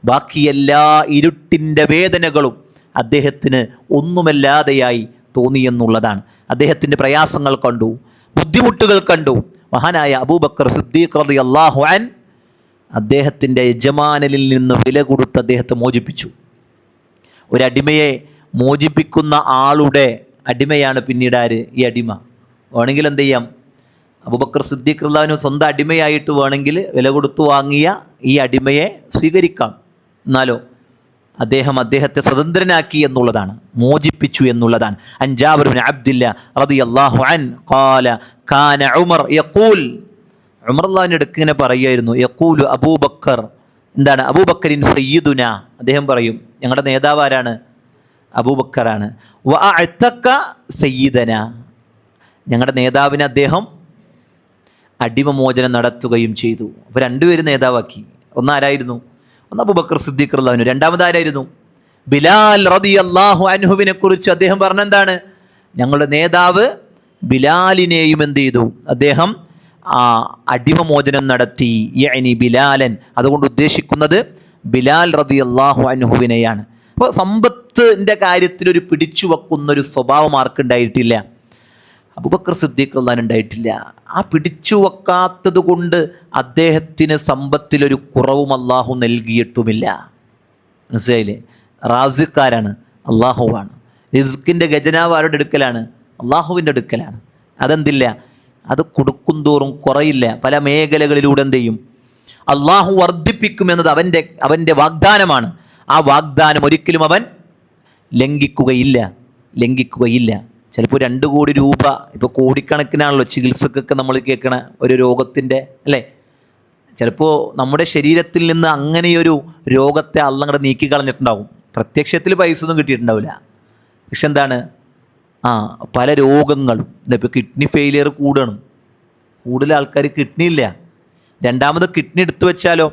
ബാക്കി എല്ലാ ഇരുട്ടിൻ്റെ വേദനകളും അദ്ദേഹത്തിന് ഒന്നുമല്ലാതെയായി തോന്നിയെന്നുള്ളതാണ്. അദ്ദേഹത്തിൻ്റെ പ്രയാസങ്ങൾ കണ്ടു, ബുദ്ധിമുട്ടുകൾ കണ്ടു. മഹാനായ അബൂബക്കർ സിദ്ദീഖ് റളിയല്ലാഹു അൻ അദ്ദേഹത്തിൻ്റെ യജമാനനിൽ നിന്ന് വില കൊടുത്ത് അദ്ദേഹത്തെ മോചിപ്പിച്ചു. ഒരടിമയെ മോചിപ്പിക്കുന്ന ആളുടെ അടിമയാണ് പിന്നീട് ആര്? ഈ അടിമ. വേണമെങ്കിൽ എന്ത് ചെയ്യാം, അബൂബക്കർ സിദ്ദീഖ് റളിയല്ലാഹു അൻഹു സ്വന്തം അടിമയായിട്ട് വേണമെങ്കിൽ വില കൊടുത്തു വാങ്ങിയ ഈ അടിമയെ സ്വീകരിക്കാം. എന്നാലോ അദ്ദേഹത്തെ സ്വതന്ത്രനാക്കി എന്നുള്ളതാണ്, മോചിപ്പിച്ചു എന്നുള്ളതാണ്. അൻ ജാബിർ ഇബ്നു അബ്ദില്ല റളിയല്ലാഹു അൻ ഖാല കാന ഉമർ യഖൂൽ, ഉമർ റളിയല്ലാഹു അടുക്ക് ഇങ്ങനെ പറയുമായിരുന്നു, യഖൂലു അബൂബക്കർ, എന്താണ്? അബൂബക്കറിൻ സയ്യിദുന, അദ്ദേഹം പറയും ഞങ്ങളുടെ നേതാവ് ആരാണ്? അബൂബക്കറാണ്. വഅഅതക സയ്യിദന, ഞങ്ങളുടെ നേതാവിനെ അദ്ദേഹം അടിമമോചനം നടത്തുകയും ചെയ്തു. അപ്പോൾ രണ്ടുപേരും നേതാവാക്കി. ഒന്നാരായിരുന്നു? ഒന്ന് അബൂബക്കർ സിദ്ദീഖ് റളിയല്ലാഹു അൻഹു. രണ്ടാമതാരായിരുന്നു? ബിലാൽ റളിയല്ലാഹു അൻഹുവിനെ കുറിച്ച് അദ്ദേഹം പറഞ്ഞെന്താണ്? ഞങ്ങളുടെ നേതാവ് ബിലാലിനെയും എന്ത് ചെയ്തു? അദ്ദേഹം അടിമമോചനം നടത്തി. യഅനി ബിലാലൻ, അതുകൊണ്ട് ഉദ്ദേശിക്കുന്നത് ബിലാൽ റളിയല്ലാഹു അൻഹുവിനെയാണ്. അപ്പോൾ സമ്പത്തിൻ്റെ കാര്യത്തിൽ ഒരു പിടിച്ചു വെക്കുന്നൊരു സ്വഭാവം ആർക്കുണ്ടായിട്ടില്ല? അബൂബക്കർ സിദ്ദീഖ് റളിയല്ലാഹു അൻഹു ഉണ്ടായിട്ടില്ല. ആ പിടിച്ചു വെക്കാത്തത് കൊണ്ട് അദ്ദേഹത്തിന് സമ്പത്തിലൊരു കുറവും അള്ളാഹു നൽകിയിട്ടുമില്ല. മനസ്സിലായില്ലേ? റാസിഖാരാണ്, അള്ളാഹുവാണ്. റിസ്കിൻ്റെ ഖജനാവ് ആരുടെ അടുക്കലാണ്? അള്ളാഹുവിൻ്റെ അടുക്കലാണ്. അതെന്തില്ല, അത് കൊടുക്കും തോറും കുറയില്ല. പല മേഖലകളിലൂടെ എന്ത് ചെയ്യും? അള്ളാഹു വർദ്ധിപ്പിക്കുമെന്നത് അവൻ്റെ വാഗ്ദാനമാണ്. ആ വാഗ്ദാനം ഒരിക്കലും അവൻ ലംഘിക്കുകയില്ല. ചിലപ്പോൾ 2 കോടി രൂപ, ഇപ്പോൾ കോടിക്കണക്കിനാണല്ലോ ചികിത്സക്കൊക്കെ നമ്മൾ കേൾക്കണ ഒരു രോഗത്തിൻ്റെ, അല്ലേ? ചിലപ്പോൾ നമ്മുടെ ശരീരത്തിൽ നിന്ന് അങ്ങനെയൊരു രോഗത്തെ അള്ളങ്ങടെ നീക്കി കളഞ്ഞിട്ടുണ്ടാവും. പ്രത്യക്ഷത്തിൽ പൈസ ഒന്നും കിട്ടിയിട്ടുണ്ടാവില്ല. പക്ഷെ എന്താണ്, പല രോഗങ്ങളും, ഇപ്പോൾ കിഡ്നി ഫെയിലിയർ കൂടണം, കൂടുതൽ ആൾക്കാർ കിഡ്നി ഇല്ല. രണ്ടാമത് കിഡ്നി എടുത്തു വെച്ചാലോ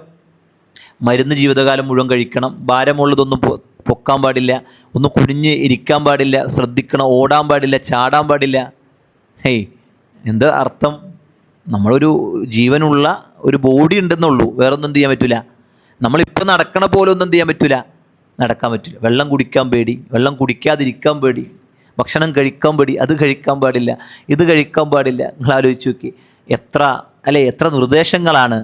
മരുന്ന് ജീവിതകാലം മുഴുവൻ കഴിക്കണം, ഭാരമുള്ളതൊന്നും പൊക്കാൻ പാടില്ല, ഒന്ന് കുനിഞ്ഞ് ഇരിക്കാൻ പാടില്ല, ശ്രദ്ധിക്കണം, ഓടാൻ പാടില്ല, ചാടാൻ പാടില്ല. എന്താ അർത്ഥം? നമ്മളൊരു ജീവനുള്ള ഒരു ബോഡി ഉണ്ടെന്നുള്ളൂ, വേറൊന്നും എന്ത് ചെയ്യാൻ പറ്റില്ല. നമ്മളിപ്പോൾ നടക്കണ പോലെ ഒന്നും എന്ത് ചെയ്യാൻ പറ്റില്ല, നടക്കാൻ പറ്റില്ല. വെള്ളം കുടിക്കാൻ പേടി, വെള്ളം കുടിക്കാതിരിക്കാൻ പേടി, ഭക്ഷണം കഴിക്കാൻ പേടി, അത് കഴിക്കാൻ പാടില്ല, ഇത് കഴിക്കാൻ പാടില്ല. നിങ്ങൾ ആലോചിച്ച് നോക്കി, എത്ര നിർദ്ദേശങ്ങളാണ്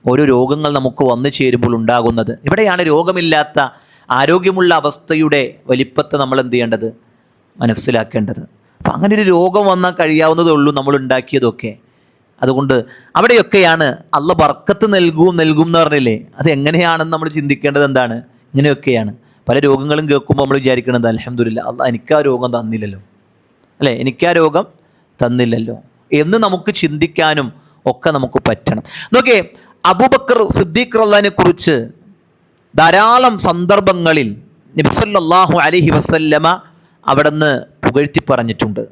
ഓരോ രോഗങ്ങൾ നമുക്ക് വന്നു ചേരുമ്പോൾ ഉണ്ടാകുന്നത്. ഇവിടെയാണ് രോഗമില്ലാത്ത ആരോഗ്യമുള്ള അവസ്ഥയുടെ വലിപ്പത്തെ നമ്മൾ എന്ത് ചെയ്യേണ്ടത്, മനസ്സിലാക്കേണ്ടത്. അപ്പം അങ്ങനെ ഒരു രോഗം വന്നാൽ കഴിയാവുന്നതേ ഉള്ളൂ നമ്മൾ ഉണ്ടാക്കിയതൊക്കെ. അതുകൊണ്ട് അവിടെയൊക്കെയാണ് അള്ള ബർക്കത്ത് നൽകും എന്ന് പറഞ്ഞില്ലേ, അത് എങ്ങനെയാണെന്ന് നമ്മൾ ചിന്തിക്കേണ്ടത്. എന്താണ്? ഇങ്ങനെയൊക്കെയാണ്. പല രോഗങ്ങളും കേൾക്കുമ്പോൾ നമ്മൾ വിചാരിക്കണത് അൽഹംദുലില്ലാ, അള്ളാ എനിക്കാ രോഗം തന്നില്ലല്ലോ, അല്ലേ, എനിക്കാ രോഗം തന്നില്ലല്ലോ എന്ന് നമുക്ക് ചിന്തിക്കാനും ഒക്കെ നമുക്ക് പറ്റണം. നോക്കിയേ, അബൂബക്കർ സിദ്ദീഖ് റളിയല്ലാഹുവിനെ കുറിച്ച് ധാരാളം സന്ദർഭങ്ങളിൽ നബി സല്ലല്ലാഹു അലൈഹി വസല്ലമ അവിടുന്ന് പുകഴ്ത്തി പറഞ്ഞിട്ടുണ്ട്.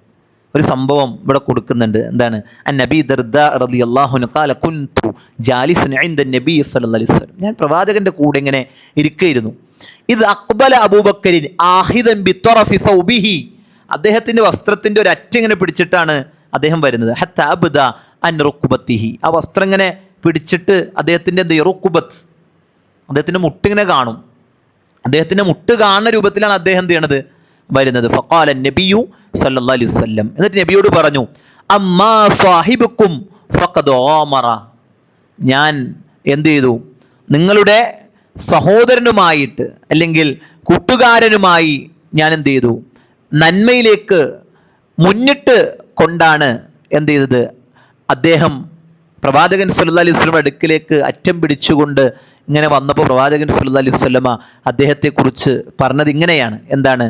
ഒരു സംഭവം ഇവിടെ കൊടുക്കുന്നുണ്ട്. എന്താണ്? അന്നബി ദർദാ റളിയല്ലാഹു അൻഹു ഖാല കുൻതു ജാലിസൻ ഇൻദ നബി സല്ലല്ലാഹു അലൈഹി വസല്ലം, ഞാൻ പ്രവാചകന്റെ കൂടെ ഇങ്ങനെ ഇരിക്കുകയായിരുന്നു. ഇത് അഖ്ബല അബൂബക്കറിൻ ആഹിദൻ ബിത്തറഫി സൗബിഹി, അദ്ദേഹത്തിന്റെ വസ്ത്രത്തിന്റെ ഒരു അറ്റം ഇങ്ങനെ പിടിച്ചിട്ടാണ് അദ്ദേഹം വരുന്നത്. ഹത്ത അബ്ദ അൻ റുക്ബത്തിഹി, ആ വസ്ത്രം ഇങ്ങനെ പിടിച്ചിട്ട് അദ്ദേഹത്തിന്റെ റുക്ബത്ത്, അദ്ദേഹത്തിന്റെ മുട്ടിങ്ങനെ കാണും. അദ്ദേഹത്തിന്റെ മുട്ട് കാണുന്ന രൂപത്തിലാണ് അദ്ദേഹം എന്ത് ചെയ്യണത്? വരുന്നത്. ഫഖാല നബിയു സല്ലല്ലാഹു അലൈഹി വസല്ലം, എന്നിട്ട് നബിയോട് പറഞ്ഞു, അമ്മാ സാഹിബുക്കും ഫഖദ് ഓമറ, ഞാൻ എന്ത് ചെയ്തു? നിങ്ങളുടെ സഹോദരനുമായിട്ട് അല്ലെങ്കിൽ കൂട്ടുകാരനുമായി ഞാൻ എന്ത് ചെയ്തു? നന്മയിലേക്ക് മുന്നിട്ട് കൊണ്ടാണ് എന്ത് ചെയ്തത്? അദ്ദേഹം പ്രവാചകൻ സല്ലല്ലാഹു അലൈഹി വസല്ലം അടുക്കിലേക്ക് അറ്റം പിടിച്ചുകൊണ്ട് ഇങ്ങനെ വന്നപ്പോൾ പ്രവാചകൻ സല്ലല്ലാഹു അലൈഹി വസല്ലമ അദ്ദേഹത്തെക്കുറിച്ച് പറഞ്ഞത് ഇങ്ങനെയാണ്. എന്താണ്?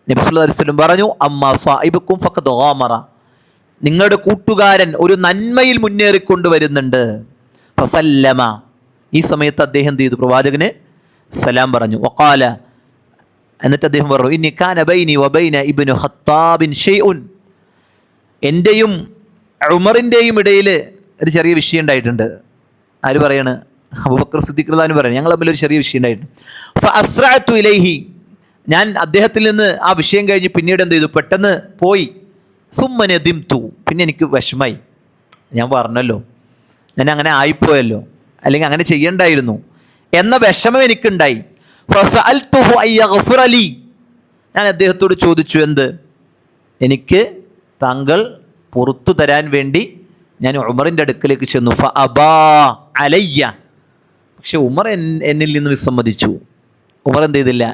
നബി സല്ലല്ലാഹു അലൈഹി വസല്ലം പറഞ്ഞു, അമ്മാ സാഹിബുക്കും ഫഖദ് ഗാമറ, നിങ്ങളുടെ കൂട്ടുകാരൻ ഒരു നന്മയിൽ മുന്നേറിക്കൊണ്ട് വരുന്നുണ്ട്. ഫസല്ലമ, ഈ സമയത്ത് അദ്ദേഹം എന്ത് ചെയ്തു? പ്രവാചകന് സലാം പറഞ്ഞു. വഖാല, എന്നിട്ട് അദ്ദേഹം പറഞ്ഞു, ഇന്നി കാന ബൈനി വബൈന ഇബ്നു ഖത്താബിൻ ഷൈഉൻ, എൻ്റെയും ഉമറിൻ്റെയും ഇടയിൽ ഒരു ചെറിയ വിഷയം ഉണ്ടായിട്ടുണ്ട്. ആര് പറയാണ്? അബൂബക്കർ സിദ്ദീഖ് റളിയല്ലാഹു പറയാണ്, ഞങ്ങൾ തമ്മിൽ ഒരു ചെറിയ വിഷയം ഉണ്ടായിട്ടുണ്ട്. ഫഅസ്റഅതു ഇലൈഹി, ഞാൻ അദ്ദേഹത്തിൽ നിന്ന് ആ വിഷയം കഴിഞ്ഞ് പിന്നീട് എന്ത് ചെയ്തു? പെട്ടെന്ന് പോയി. സുമ്മ നദിംതു, പിന്നെ എനിക്ക് വിഷമായി. ഞാൻ പറഞ്ഞല്ലോ, ഞാൻ അങ്ങനെ ആയിപ്പോയല്ലോ, അല്ലെങ്കിൽ അങ്ങനെ ചെയ്യണ്ടായിരുന്നു എന്ന വിഷമം എനിക്കുണ്ടായി. ഫസഅൽതുഹു അയ്യഗ്ഫിറ ലി, ഞാൻ അദ്ദേഹത്തോട് ചോദിച്ചു, എന്ത്? എനിക്ക് താങ്കൾ പുറത്തു തരാൻ വേണ്ടി ഞാൻ ഉമറിൻ്റെ അടുക്കലേക്ക് ചെന്നു. ഫഅബാ അലയ്യ, പക്ഷെ ഉമർ എന്നിൽ നിന്ന് വിസമ്മതിച്ചു. ഉമർ എന്ത് ചെയ്തില്ല?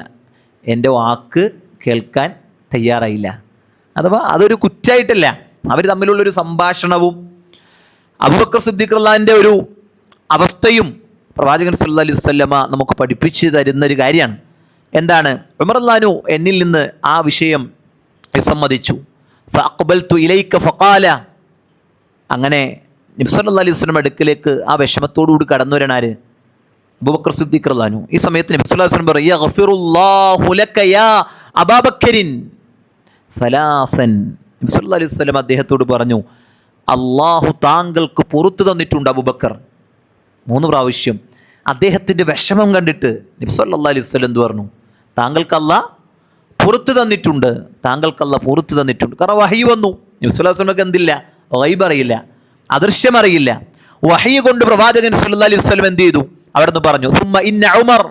എൻ്റെ വാക്ക് കേൾക്കാൻ തയ്യാറായില്ല. അഥവാ അതൊരു കുറ്റായിട്ടല്ല, അവർ തമ്മിലുള്ളൊരു സംഭാഷണവും അബൂബക്കർ സിദ്ദീഖ് റളിയല്ലാഹുവിൻ്റെ ഒരു അവസ്ഥയും പ്രവാചകൻ സല്ലല്ലാഹു അലൈഹി വസല്ലമ നമുക്ക് പഠിപ്പിച്ച് തരുന്നൊരു കാര്യമാണ്. എന്താണ്? ഉമർ റളിയല്ലാഹു എന്നിൽ നിന്ന് ആ വിഷയം വിസമ്മതിച്ചു. ഫഅഖ്ബൽതു ഇലൈക ഫഖാല, അങ്ങനെ നബി സല്ലല്ലാഹു അലൈഹി വസല്ലം അടുക്കലേക്ക് ആ വിഷമത്തോടുകൂടി കടന്നു വരാൻ ആര്? അബൂബക്കർ സിദ്ദീഖ് റളിയല്ലാഹു. ഈ സമയത്ത് നബി സല്ലല്ലാഹു അലൈഹി വസല്ലം പറഞ്ഞു, യഗ്ഫിറുല്ലാഹു ലക യാ അബൂബക്കറിൻ സലാസൻ, നബി സല്ലല്ലാഹു അലൈഹി വസല്ലം അദ്ദേഹത്തോട് പറഞ്ഞു, അള്ളാഹു താങ്കൾക്ക് പുറത്തു തന്നിട്ടുണ്ട് അബൂബക്കർ. 3 പ്രാവശ്യം അദ്ദേഹത്തിൻ്റെ വിഷമം കണ്ടിട്ട് നബി സല്ലല്ലാഹു അലൈഹി വസല്ലം എന്ത് പറഞ്ഞു? താങ്കൾക്ക് അല്ലാഹ് പുറത്തു തന്നിട്ടുണ്ട്, താങ്കൾക്ക് അല്ലാഹ് പുറത്തു തന്നിട്ടുണ്ട്. കാരണം വഹി വന്നു. നബി സല്ലല്ലാഹു അലൈഹി വസല്ലമക്ക് എന്തില്ല? ഗൈബ് അറിയില്ല, അദൃശ്യം അറിയില്ല. വഹി കൊണ്ട് പ്രവാചകൻ സല്ലല്ലാഹു അലൈഹി വസല്ലം എന്ത് ചെയ്തു? അവിടെ നിന്ന് പറഞ്ഞു, സുമ്മ ഇന്ന ഉമർ,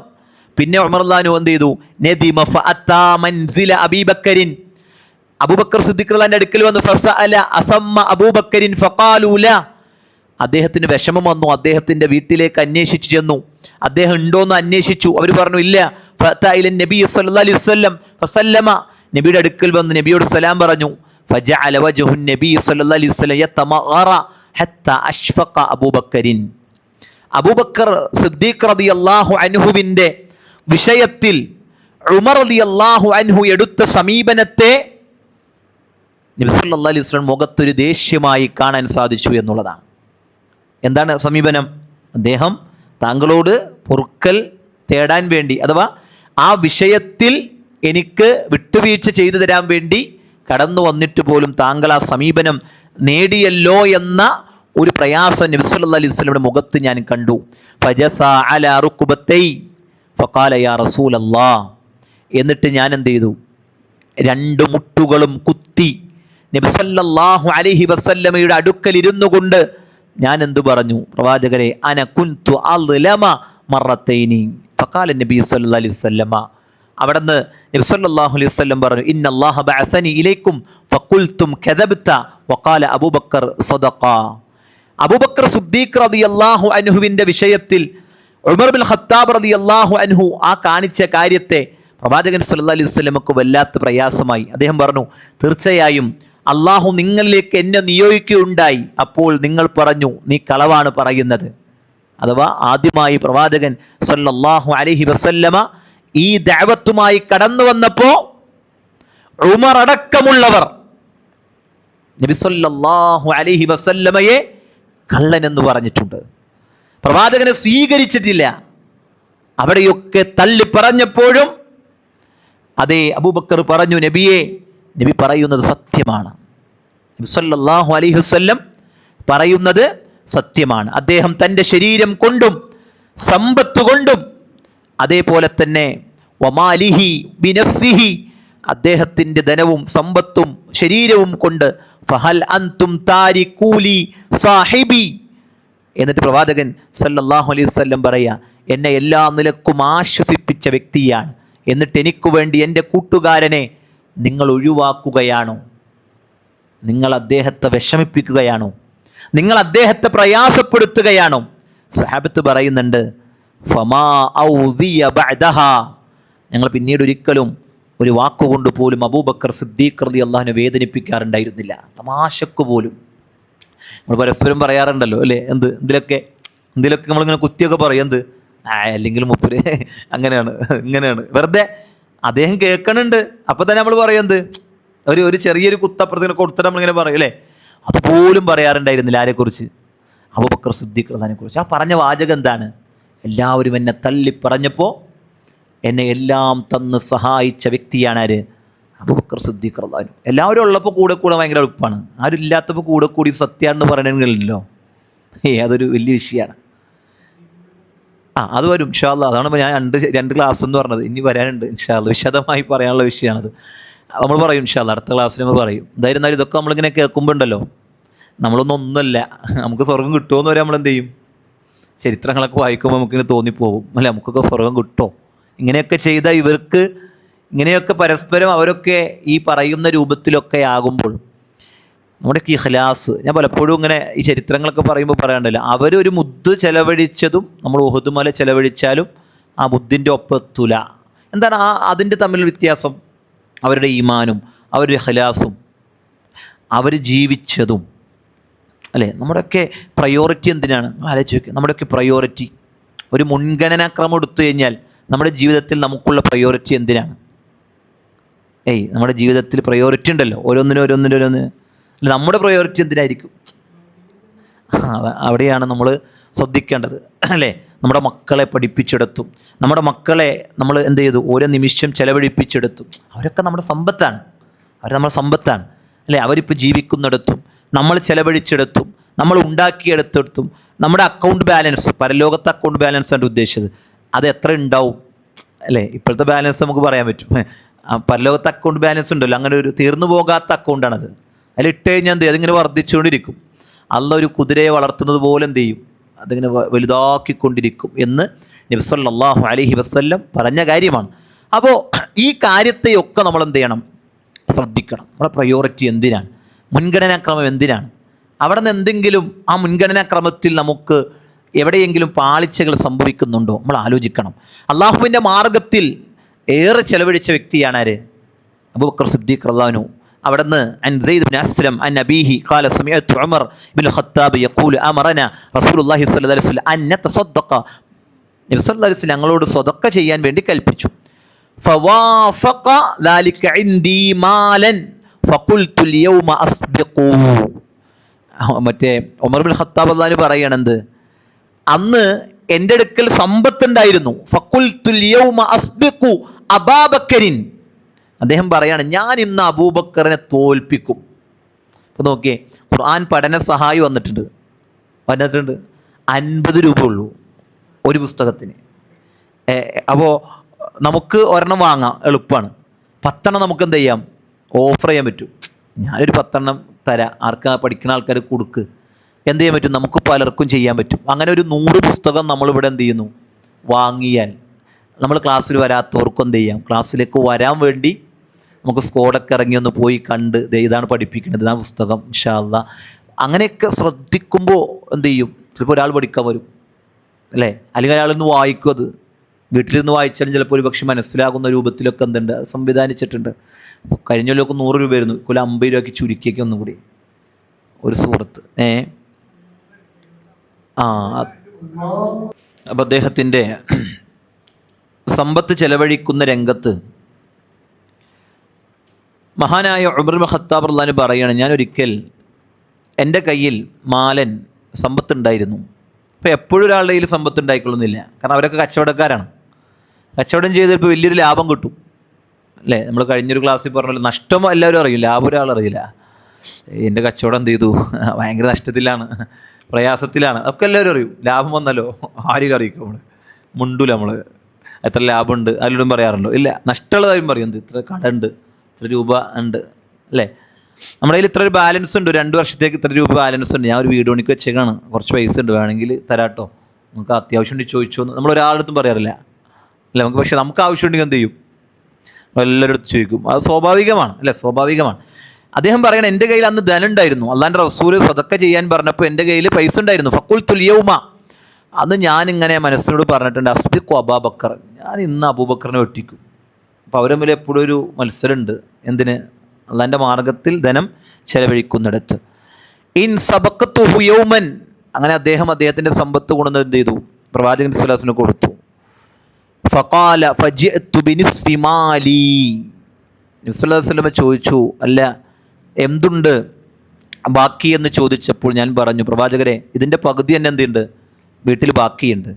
പിന്നെ ഉമർ റളിയല്ലാഹു എന്ത് ചെയ്തു? നദിമ ഫഅത്താ മൻസില അബീബക്കറിൻ, അബൂബക്കർ സിദ്ദീഖ് റളിയല്ലാഹുവിന്റെ അടുക്കൽ വന്നു. ഫസഅല അസമ്മ അബൂബക്കറിൻ ഫഖാലു ലാ, അദ്ദേഹത്തിന് വിഷമം വന്നു. അദ്ദേഹത്തിന്റെ വീട്ടിലേക്ക് അന്വേഷിച്ചു ചെന്നു. അദ്ദേഹം ഉണ്ടോന്ന് അന്വേഷിച്ചു. അവർ പറഞ്ഞു ഇല്ല. ഫഅതാ ഇലൻ നബി സല്ലല്ലാഹു അലൈഹി വസല്ലം ഫസല്ലമ, നബിയുടെ അടുക്കൽ വന്ന് നബിയോട് സലാം പറഞ്ഞു. ഫജഅല വജ്ഹു നബി സല്ലല്ലാഹു അലൈഹി വസല്ലം യതമഗറ ഹത്താ അഷ്ഫഖ അബൂബക്കറിൻ, അബൂബക്കർ സിദ്ദീഖ് റളിയല്ലാഹു അൻഹുവിന്റെ വിഷയത്തിൽ ഉമർ റളിയല്ലാഹു അൻഹു എടുത്ത സമീപനത്തെ നബി സല്ലല്ലാഹു അലൈഹി വസല്ലം മുഖത്തൊരു ദേഷ്യമായി കാണാൻ സാധിച്ചു എന്നുള്ളതാണ്. എന്താണ് സമീപനം? അദ്ദേഹം താങ്കളോട് പൊറുക്കൽ തേടാൻ വേണ്ടി, അഥവാ ആ വിഷയത്തിൽ എനിക്ക് വിട്ടുവീഴ്ച ചെയ്തു തരാൻ വേണ്ടി കടന്നു വന്നിട്ട് പോലും താങ്കൾ ആ സമീപനം നേടിയല്ലോ എന്ന ഒരു പ്രയാസം നബി സല്ലല്ലാഹു അലൈഹി വസല്ലമയുടെ മുഖത്ത് ഞാൻ കണ്ടു. ഫജസാ അലാ റുക്ബത്തൈ ഫഖാല യാ റസൂലല്ലാഹ്, എന്നിട്ട് ഞാൻ എന്ത് ചെയ്തു? 2 മുട്ടുകളും കുത്തി നബി സല്ലല്ലാഹു അലൈഹി വസല്ലമയുടെ അടുക്കൽ ഇരുന്നു കൊണ്ട് ഞാൻ എന്തു പറഞ്ഞു? പ്രവാചകരെ, അന കുൻതു അദ്ലമ മറത്തൈനി ഫഖാല നബി സല്ലല്ലാഹു അലൈഹി വസല്ലമ, അവിടുന്ന് നബി സല്ലല്ലാഹു അലൈഹി വസല്ലം പറഞ്ഞു, ഇന്നല്ലാഹ ബഅസനി ഇലൈക്കും ഫഖുൽതും കദബ്ത വഖാല അബൂബക്കർ സദഖ. അബൂബക്കർ സിദ്ദീഖ് റളിയല്ലാഹു അൻഹുവിന്റെ വിഷയത്തിൽ ഉമർ ബിൻ ഖത്താബ് റളിയല്ലാഹു അൻഹു ആ കാണിച്ച കാര്യത്തെ പ്രവാചകൻ സല്ലല്ലാഹു അലൈഹി വസല്ലമക്ക് വല്ലാത്ത പ്രയാസമായി. അദ്ദേഹം പറഞ്ഞു, തീർച്ചയായും അള്ളാഹു നിങ്ങളിലേക്ക് എന്നെ നിയോഗിക്കുകയുണ്ടായി. അപ്പോൾ നിങ്ങൾ പറഞ്ഞു നീ കളവാണ് പറയുന്നത്. അഥവാ ആദ്യമായി പ്രവാചകൻ സല്ലല്ലാഹു അലൈഹി വസല്ലമ ഈ ദഅവത്തുമായി കടന്നു വന്നപ്പോൾ ഉമർ അടക്കമുള്ളവർ നബി സല്ലല്ലാഹു അലൈഹി വസല്ലമയെ കള്ളൻ എന്ന് പറഞ്ഞിട്ടുണ്ട്. പ്രവാചകനെ സ്വീകരിച്ചിട്ടില്ല. അവിടെയൊക്കെ തള്ളി പറഞ്ഞപ്പോഴും അതേ അബൂബക്കർ പറഞ്ഞു, നബിയെ, നബി പറയുന്നത് സത്യമാണ്. നബി സല്ലല്ലാഹു അലൈഹി വസല്ലം പറയുന്നത് സത്യമാണ്. അദ്ദേഹം തൻ്റെ ശരീരം കൊണ്ടും സമ്പത്ത് കൊണ്ടും അതേപോലെ തന്നെ വമാലിഹി ബിനഫ്സിഹി, അദ്ദേഹത്തിൻ്റെ ധനവും സമ്പത്തും ശരീരവും കൊണ്ട് ഫഹൽ അൻതും താരികൂലി സാഹിബി, എന്നിട്ട് പ്രവാചകൻ സല്ലല്ലാഹു അലൈഹി വസല്ലം പറയുക, എന്നെ എല്ലാ നിലക്കും ആശ്വസിപ്പിച്ച വ്യക്തിയാണ്, എന്നിട്ട് എനിക്ക് വേണ്ടി എൻ്റെ കൂട്ടുകാരനെ നിങ്ങൾ ഒഴിവാക്കുകയാണോ? നിങ്ങൾ അദ്ദേഹത്തെ വിഷമിപ്പിക്കുകയാണോ? നിങ്ങൾ അദ്ദേഹത്തെ പ്രയാസപ്പെടുത്തുകയാണോ? സഹാബത്ത് പറയുന്നുണ്ട്, ഫമാ ഔദിയ ബഅദഹാ, ഞങ്ങൾ പിന്നീട് ഒരിക്കലും ഒരു വാക്കുകൊണ്ട് പോലും അബൂബക്കർ സിദ്ദീഖ് റളിയല്ലാഹു വേദനിപ്പിക്കാറുണ്ടായിരുന്നില്ല. തമാശക്ക് പോലും. നമ്മൾ പരസ്പരം പറയാറുണ്ടല്ലോ അല്ലേ, എന്തിലൊക്കെ നമ്മളിങ്ങനെ കുത്തിയൊക്കെ പറയും, അല്ലെങ്കിൽ മുപ്പര് അങ്ങനെയാണ് ഇങ്ങനെയാണ്, വെറുതെ അദ്ദേഹം കേൾക്കണുണ്ട്. അപ്പം തന്നെ നമ്മൾ പറയുന്നത് ഒരു ചെറിയൊരു കുത്തപ്പുറത്തിന് കൊടുത്തിട്ട് നമ്മളിങ്ങനെ പറയും അല്ലേ. അതുപോലും പറയാറുണ്ടായിരുന്നില്ല ആരെക്കുറിച്ച്? അബൂബക്കർ സിദ്ദീഖ് റളിയല്ലാഹുവിനെ കുറിച്ച്. ആ പറഞ്ഞ വാചകം എന്താണ്? എല്ലാവരും എന്നെ തള്ളി പറഞ്ഞപ്പോൾ എന്നെ എല്ലാം തന്ന് സഹായിച്ച വ്യക്തിയാണ് ആര്? അബൂബക്കർ സിദ്ദീഖ് റളിയല്ലാഹു അൻഹു. എല്ലാവരും ഉള്ളപ്പോൾ കൂടെ ഭയങ്കര എളുപ്പമാണ്. ആരും ഇല്ലാത്തപ്പോൾ കൂടി സത്യമാണെന്ന് പറയണമെങ്കിലല്ലോ, അതൊരു വലിയ വിഷയമാണ്. അത് വരും ഇൻഷാ അല്ലാഹ്. അതാണ് ഞാൻ രണ്ട് ക്ലാസ് എന്ന് പറഞ്ഞത്. ഇനി വരാനുണ്ട് ഇൻഷാ അല്ലാഹ്, വിശദമായി പറയാനുള്ള വിഷയമാണത്. നമ്മൾ പറയും ഇൻഷാ അല്ലാഹ്, അടുത്ത ക്ലാസ്സിൽ നമ്മൾ പറയും. എന്തായിരുന്നാലും ഇതൊക്കെ നമ്മളിങ്ങനെ കേൾക്കുമ്പോൾ ഉണ്ടല്ലോ, ഒന്നുമല്ല, നമുക്ക് സ്വർഗം കിട്ടുമോ വരെ നമ്മൾ എന്ത് ചെയ്യും? ചരിത്രങ്ങളൊക്കെ വായിക്കുമ്പോൾ നമുക്കിങ്ങനെ തോന്നിപ്പോകും അല്ലേ, നമുക്കൊക്കെ സ്വർഗം കിട്ടുമോ? ഇങ്ങനെയൊക്കെ ചെയ്ത ഇവർക്ക് ഇങ്ങനെയൊക്കെ പരസ്പരം അവരൊക്കെ ഈ പറയുന്ന രൂപത്തിലൊക്കെ ആകുമ്പോൾ നമ്മുടെയൊക്കെ ഇഖ്ലാസ്, ഞാൻ പലപ്പോഴും ഇങ്ങനെ ഈ ചരിത്രങ്ങളൊക്കെ പറയുമ്പോൾ പറയാണ്ടല്ലോ, അവരൊരു മുദ്ദ് ചെലവഴിച്ചതും നമ്മൾ ഉഹുദ് മല ചെലവഴിച്ചാലും ആ മുദ്ദിൻ്റെ ഒപ്പത്തൂല. എന്താണ് അതിൻ്റെ തമ്മിൽ വ്യത്യാസം? അവരുടെ ഈമാനും അവരുടെ ഇഖ്ലാസും അവർ ജീവിച്ചതും അല്ലേ. നമ്മുടെയൊക്കെ പ്രയോറിറ്റി എന്തിനാണ്? ആലോചിച്ച് നോക്കുക. നമ്മുടെയൊക്കെ പ്രയോറിറ്റി, ഒരു മുൻഗണനാക്രമം എടുത്തു കഴിഞ്ഞാൽ നമ്മുടെ ജീവിതത്തിൽ നമുക്കുള്ള പ്രയോറിറ്റി എന്തിനാണ്? നമ്മുടെ ജീവിതത്തിൽ പ്രയോറിറ്റി ഉണ്ടല്ലോ, ഓരോന്നിനും. നമ്മുടെ പ്രയോറിറ്റി എന്തിനായിരിക്കും? അവിടെയാണ് നമ്മൾ ശ്രദ്ധിക്കേണ്ടത് അല്ലേ. നമ്മുടെ മക്കളെ പഠിപ്പിച്ചെടുത്തും നമ്മുടെ മക്കളെ നമ്മൾ എന്ത് ചെയ്തു? ഓരോ നിമിഷം ചെലവഴിപ്പിച്ചെടുത്തും. അവരൊക്കെ നമ്മുടെ സമ്പത്താണ്, അല്ലേ. അവരിപ്പോൾ ജീവിക്കുന്നിടത്തും നമ്മൾ ചെലവഴിച്ചെടുത്തും നമ്മൾ ഉണ്ടാക്കിയെടുത്തെടുത്തും നമ്മുടെ അക്കൗണ്ട് ബാലൻസ്, പരലോകത്തെ അക്കൗണ്ട് ബാലൻസ് ആണ് ഉദ്ദേശിച്ചത്, അത് എത്ര ഉണ്ടാവും അല്ലേ. ഇപ്പോഴത്തെ ബാലൻസ് നമുക്ക് പറയാൻ പറ്റും. പരലോകത്തെ അക്കൗണ്ട് ബാലൻസ് ഉണ്ടല്ലോ, അങ്ങനെ ഒരു തീർന്നു പോകാത്ത അക്കൗണ്ടാണത്. അതിലിട്ട് കഴിഞ്ഞാൽ എന്ത് ചെയ്യും? അതിങ്ങനെ വർദ്ധിച്ചുകൊണ്ടിരിക്കും. അല്ലാഹ് ഒരു കുതിരയെ വളർത്തുന്നത് പോലെ എന്ത് ചെയ്യും? അതിങ്ങനെ വലുതാക്കിക്കൊണ്ടിരിക്കും എന്ന് നബി സല്ലല്ലാഹു അലൈഹി വസല്ലം പറഞ്ഞ കാര്യമാണ്. അപ്പോൾ ഈ കാര്യത്തെയൊക്കെ നമ്മൾ എന്ത് ചെയ്യണം? ശ്രദ്ധിക്കണം. നമ്മുടെ പ്രയോറിറ്റി എന്തിനാണ്? മുൻഗണനാക്രമം എന്തിനാണ്? അവിടെ നിന്ന് എന്തെങ്കിലും ആ മുൻഗണനാക്രമത്തിൽ നമുക്ക് എവിടെയെങ്കിലും പാളിച്ചകൾ സംഭവിക്കുന്നുണ്ടോ നമ്മൾ ആലോചിക്കണം. അള്ളാഹുവിൻ്റെ മാർഗത്തിൽ ഏറെ ചെലവഴിച്ച വ്യക്തിയാണ് ആര്? അബൂബക്കർ സിദ്ദീഖ് റളിയല്ലാഹു അൻഹു. അവിടുന്ന് അൻ സയ്യിദ് ഇബ്നു അസ്ലം അൻ അബീഹി ഖാല സമിഅതു ഉമർ ഇബ്നുൽ ഖത്താബ് യഖൂലു അമറനാ റസൂലുള്ളാഹി സ്വല്ലല്ലാഹു അലൈഹി വസല്ലം അൻ നതസദ്ദഖ, നബി സല്ലല്ലാഹു അലൈഹി വസല്ലം ഞങ്ങളോട് സ്വതക്ക ചെയ്യാൻ വേണ്ടി കൽപ്പിച്ചു. ഫവാഫഖ ദാലിക ഇൻദി മാലൻ ഫഖുൽതു അൽയൗമ അസ്ബിഖു. മറ്റേ ഉമർ ഇബ്നുൽ ഖത്താബ് റളിയല്ലാഹു പറയണത്, അന്ന് എൻ്റെ അടുക്കൽ സമ്പത്തുണ്ടായിരുന്നു. ഫഖുൽതു അൽയൗമ അസ്ബിഖു അബൂബക്കറിൻ, അദ്ദേഹം പറയാണ്, ഞാൻ ഇന്ന് അബൂബക്കറിനെ തോൽപ്പിക്കും. അപ്പോൾ നോക്കിയേ, ഖുർആൻ പഠന സഹായി വന്നിട്ടുണ്ട് 50 രൂപ ഉള്ളൂ ഒരു പുസ്തകത്തിന്. അപ്പോൾ നമുക്ക് ഒരെണ്ണം വാങ്ങാം, എളുപ്പമാണ്. 10 നമുക്ക് എന്ത് ചെയ്യാം? ഓഫർ ചെയ്യാൻ പറ്റും. ഞാനൊരു 10 തരാം, പഠിക്കുന്ന ആൾക്കാർ കൊടുക്ക്, എന്ത് ചെയ്യാൻ പറ്റും? നമുക്ക് പലർക്കും ചെയ്യാൻ പറ്റും. അങ്ങനെ ഒരു 100 പുസ്തകം നമ്മളിവിടെ എന്ത് ചെയ്യുന്നു? വാങ്ങിയാൽ നമ്മൾ ക്ലാസ്സിൽ വരാത്തവർക്കും എന്ത് ചെയ്യാം? ക്ലാസ്സിലേക്ക് വരാൻ വേണ്ടി നമുക്ക് സ്കോഡൊക്കെ ഇറങ്ങി ഒന്ന് പോയി കണ്ട് ഇതാണ് പഠിപ്പിക്കുന്നത്, ഇതാണ് പുസ്തകം, ഇൻഷാ അല്ലാഹ്. അങ്ങനെയൊക്കെ ശ്രദ്ധിക്കുമ്പോൾ എന്ത് ചെയ്യും? ചിലപ്പോൾ ഒരാൾ പഠിക്കാൻ വരും അല്ലേ, അല്ലെങ്കിൽ ഒരാളൊന്ന് വായിക്കും. അത് വീട്ടിലിരുന്ന് വായിച്ചാലും ചിലപ്പോൾ ഒരു പക്ഷെ മനസ്സിലാകുന്ന രൂപത്തിലൊക്കെ എന്തുണ്ട് സംവിധാനിച്ചിട്ടുണ്ട്. അപ്പോൾ കഴിഞ്ഞൊല്ലൊക്കെ 100 രൂപയായിരുന്നു, ഇപ്പോൾ 50 രൂപയ്ക്ക് ചുരുക്കിയൊക്കെ ഒന്നും കൂടി ഒരു സുഹൃത്ത്. അപ്പോൾ അദ്ദേഹത്തിൻ്റെ സമ്പത്ത് ചെലവഴിക്കുന്ന രംഗത്ത് മഹാനായ ഉമർ ഇബ്നു ഖത്താബ് റളിയല്ലാഹു അൻഹു പറയാണ്, ഞാനൊരിക്കൽ എൻ്റെ കയ്യിൽ മാലൻ സമ്പത്തുണ്ടായിരുന്നു. അപ്പോൾ എപ്പോഴും ഒരാളുടെ കയ്യിൽ സമ്പത്ത് ഉണ്ടായിക്കൊള്ളുന്നില്ല. കാരണം അവരൊക്കെ കച്ചവടക്കാരാണ്. കച്ചവടം ചെയ്ത് ഇപ്പോൾ വലിയൊരു ലാഭം കിട്ടും അല്ലേ? നമ്മൾ കഴിഞ്ഞൊരു ക്ലാസ്സിൽ പറഞ്ഞല്ലോ, നഷ്ടം എല്ലാവരും അറിയും, ലാഭം ഒരാളറിയില്ല. എൻ്റെ കച്ചവടം എന്ത് ചെയ്തു, ഭയങ്കര നഷ്ടത്തിലാണ്, പ്രയാസത്തിലാണ്, അതൊക്കെ എല്ലാവരും അറിയും. ലാഭം വന്നല്ലോ ആരും അറിയിക്കും. നമ്മൾ മുണ്ടൂല, നമ്മൾ എത്ര ലാഭമുണ്ട് അതിലൂടെ പറയാറുണ്ടോ? ഇല്ല. നഷ്ടമുള്ളതായും പറയും, എന്ത് ഇത്ര കട ഉണ്ട്, ഇത്ര രൂപ ഉണ്ട് അല്ലേ? നമ്മുടെ കയ്യിൽ ഇത്ര ഒരു ബാലൻസ് ഉണ്ട്, 2 വർഷത്തേക്ക് ഇത്ര രൂപ ബാലൻസ് ഉണ്ട്, ഞാൻ ഒരു വീട് പണിക്ക് വെച്ചേക്കാണ്, കുറച്ച് പൈസ ഉണ്ട്, വേണമെങ്കിൽ തരാട്ടോ, നമുക്ക് അത്യാവശ്യം ഉണ്ട് ചോദിച്ചോ എന്ന് നമ്മൾ ഒരാളടുത്തും പറയാറില്ല അല്ല. നമുക്ക് പക്ഷേ നമുക്ക് ആവശ്യമുണ്ടെങ്കിൽ എന്ത് ചെയ്യും, എല്ലാവരുടെ അടുത്ത് ചോദിക്കും. അത് സ്വാഭാവികമാണ് അല്ലേ? സ്വാഭാവികമാണ്. അദ്ദേഹം പറയണം, എൻ്റെ കയ്യിൽ അന്ന് ധനം ഉണ്ടായിരുന്നു. അള്ളാൻ്റെ റസൂൽ സദക്ക ചെയ്യാൻ പറഞ്ഞപ്പോൾ എൻ്റെ കയ്യിൽ പൈസ ഉണ്ടായിരുന്നു. ഫഖുൽതു യൗമ, അന്ന് ഞാനിങ്ങനെ മനസ്സിനോട് പറഞ്ഞിട്ടുണ്ട്, അസ്ബിഖു അബൂബക്കർ, ഞാൻ ഇന്ന് അബൂബക്കറിനെ വെട്ടിക്കും. അപ്പോൾ അവരെ തമ്മിൽ എപ്പോഴും ഒരു മത്സരമുണ്ട്. എന്തിന്? അള്ളാൻ്റെ മാർഗത്തിൽ ധനം ചെലവഴിക്കുന്നിടത്ത്. ഇൻ സബഖതുഹു യൗമൻ, അങ്ങനെ അദ്ദേഹത്തിൻ്റെ സമ്പത്ത് കൊണ്ടുവന്ന് എന്ത് ചെയ്തു, പ്രവാചകൻ സ്വല്ലല്ലാഹു അലൈഹി വസല്ലം കൊടുത്തു. ഫഖാല ഫജിഅതു ബിനിസ്ഫി മാലി, നബി സല്ലല്ലാഹു അലൈഹി വസല്ലം ചോദിച്ചു, അല്ല എന്തുണ്ട് ബാക്കി എന്ന് ചോദിച്ചപ്പോൾ ഞാൻ പറഞ്ഞു, പ്രവാചകരെ ഇതിൻ്റെ പകുതി തന്നെ എന്തുണ്ട്, വീട്ടിൽ ബാക്കിയുണ്ട്.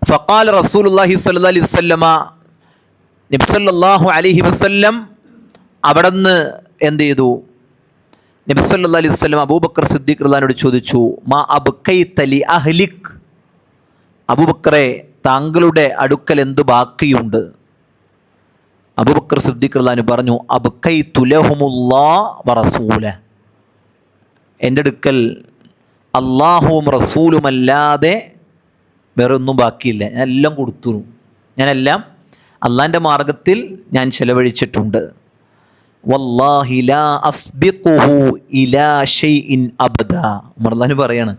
ഫഖാല റസൂലുള്ളാഹി സ്വല്ലല്ലാഹു അലൈഹി വസല്ലമ, നബി സല്ലല്ലാഹു അലൈഹി വസല്ലം അവിടുന്ന് എന്ത് ചെയ്തു, നബി സല്ലല്ലാഹു അലൈഹി വസല്ലം അബൂബക്കർ സിദ്ദീഖ് റളിയല്ലാഹു ചോദിച്ചു, മാ അബ്ഖൈത ലി അഹ്ലിക്, അബൂബക്കറെ താങ്കളുടെ അടുക്കൽ എന്ത് ബാക്കിയുണ്ട്? അബൂബക്കർ സിദ്ദീഖ് റളിയല്ലാഹു പറഞ്ഞു, അബ്ഖൈതു ലഹുമുല്ലാഹ വറസൂല, എൻ്റെ അടുക്കൽ അള്ളാഹുവും റസൂലുമല്ലാതെ വേറെ ഒന്നും ബാക്കിയില്ല, ഞാൻ എല്ലാം കൊടുത്തു, ഞാനെല്ലാം അള്ളാൻ്റെ മാർഗത്തിൽ ഞാൻ ചെലവഴിച്ചിട്ടുണ്ട്. വല്ലാഹി ലാ അസ്ബിഖുഹു ഇലാ ഷൈഇൻ അബദ, ഉമർ റളിയല്ലാഹു പറയാണ്,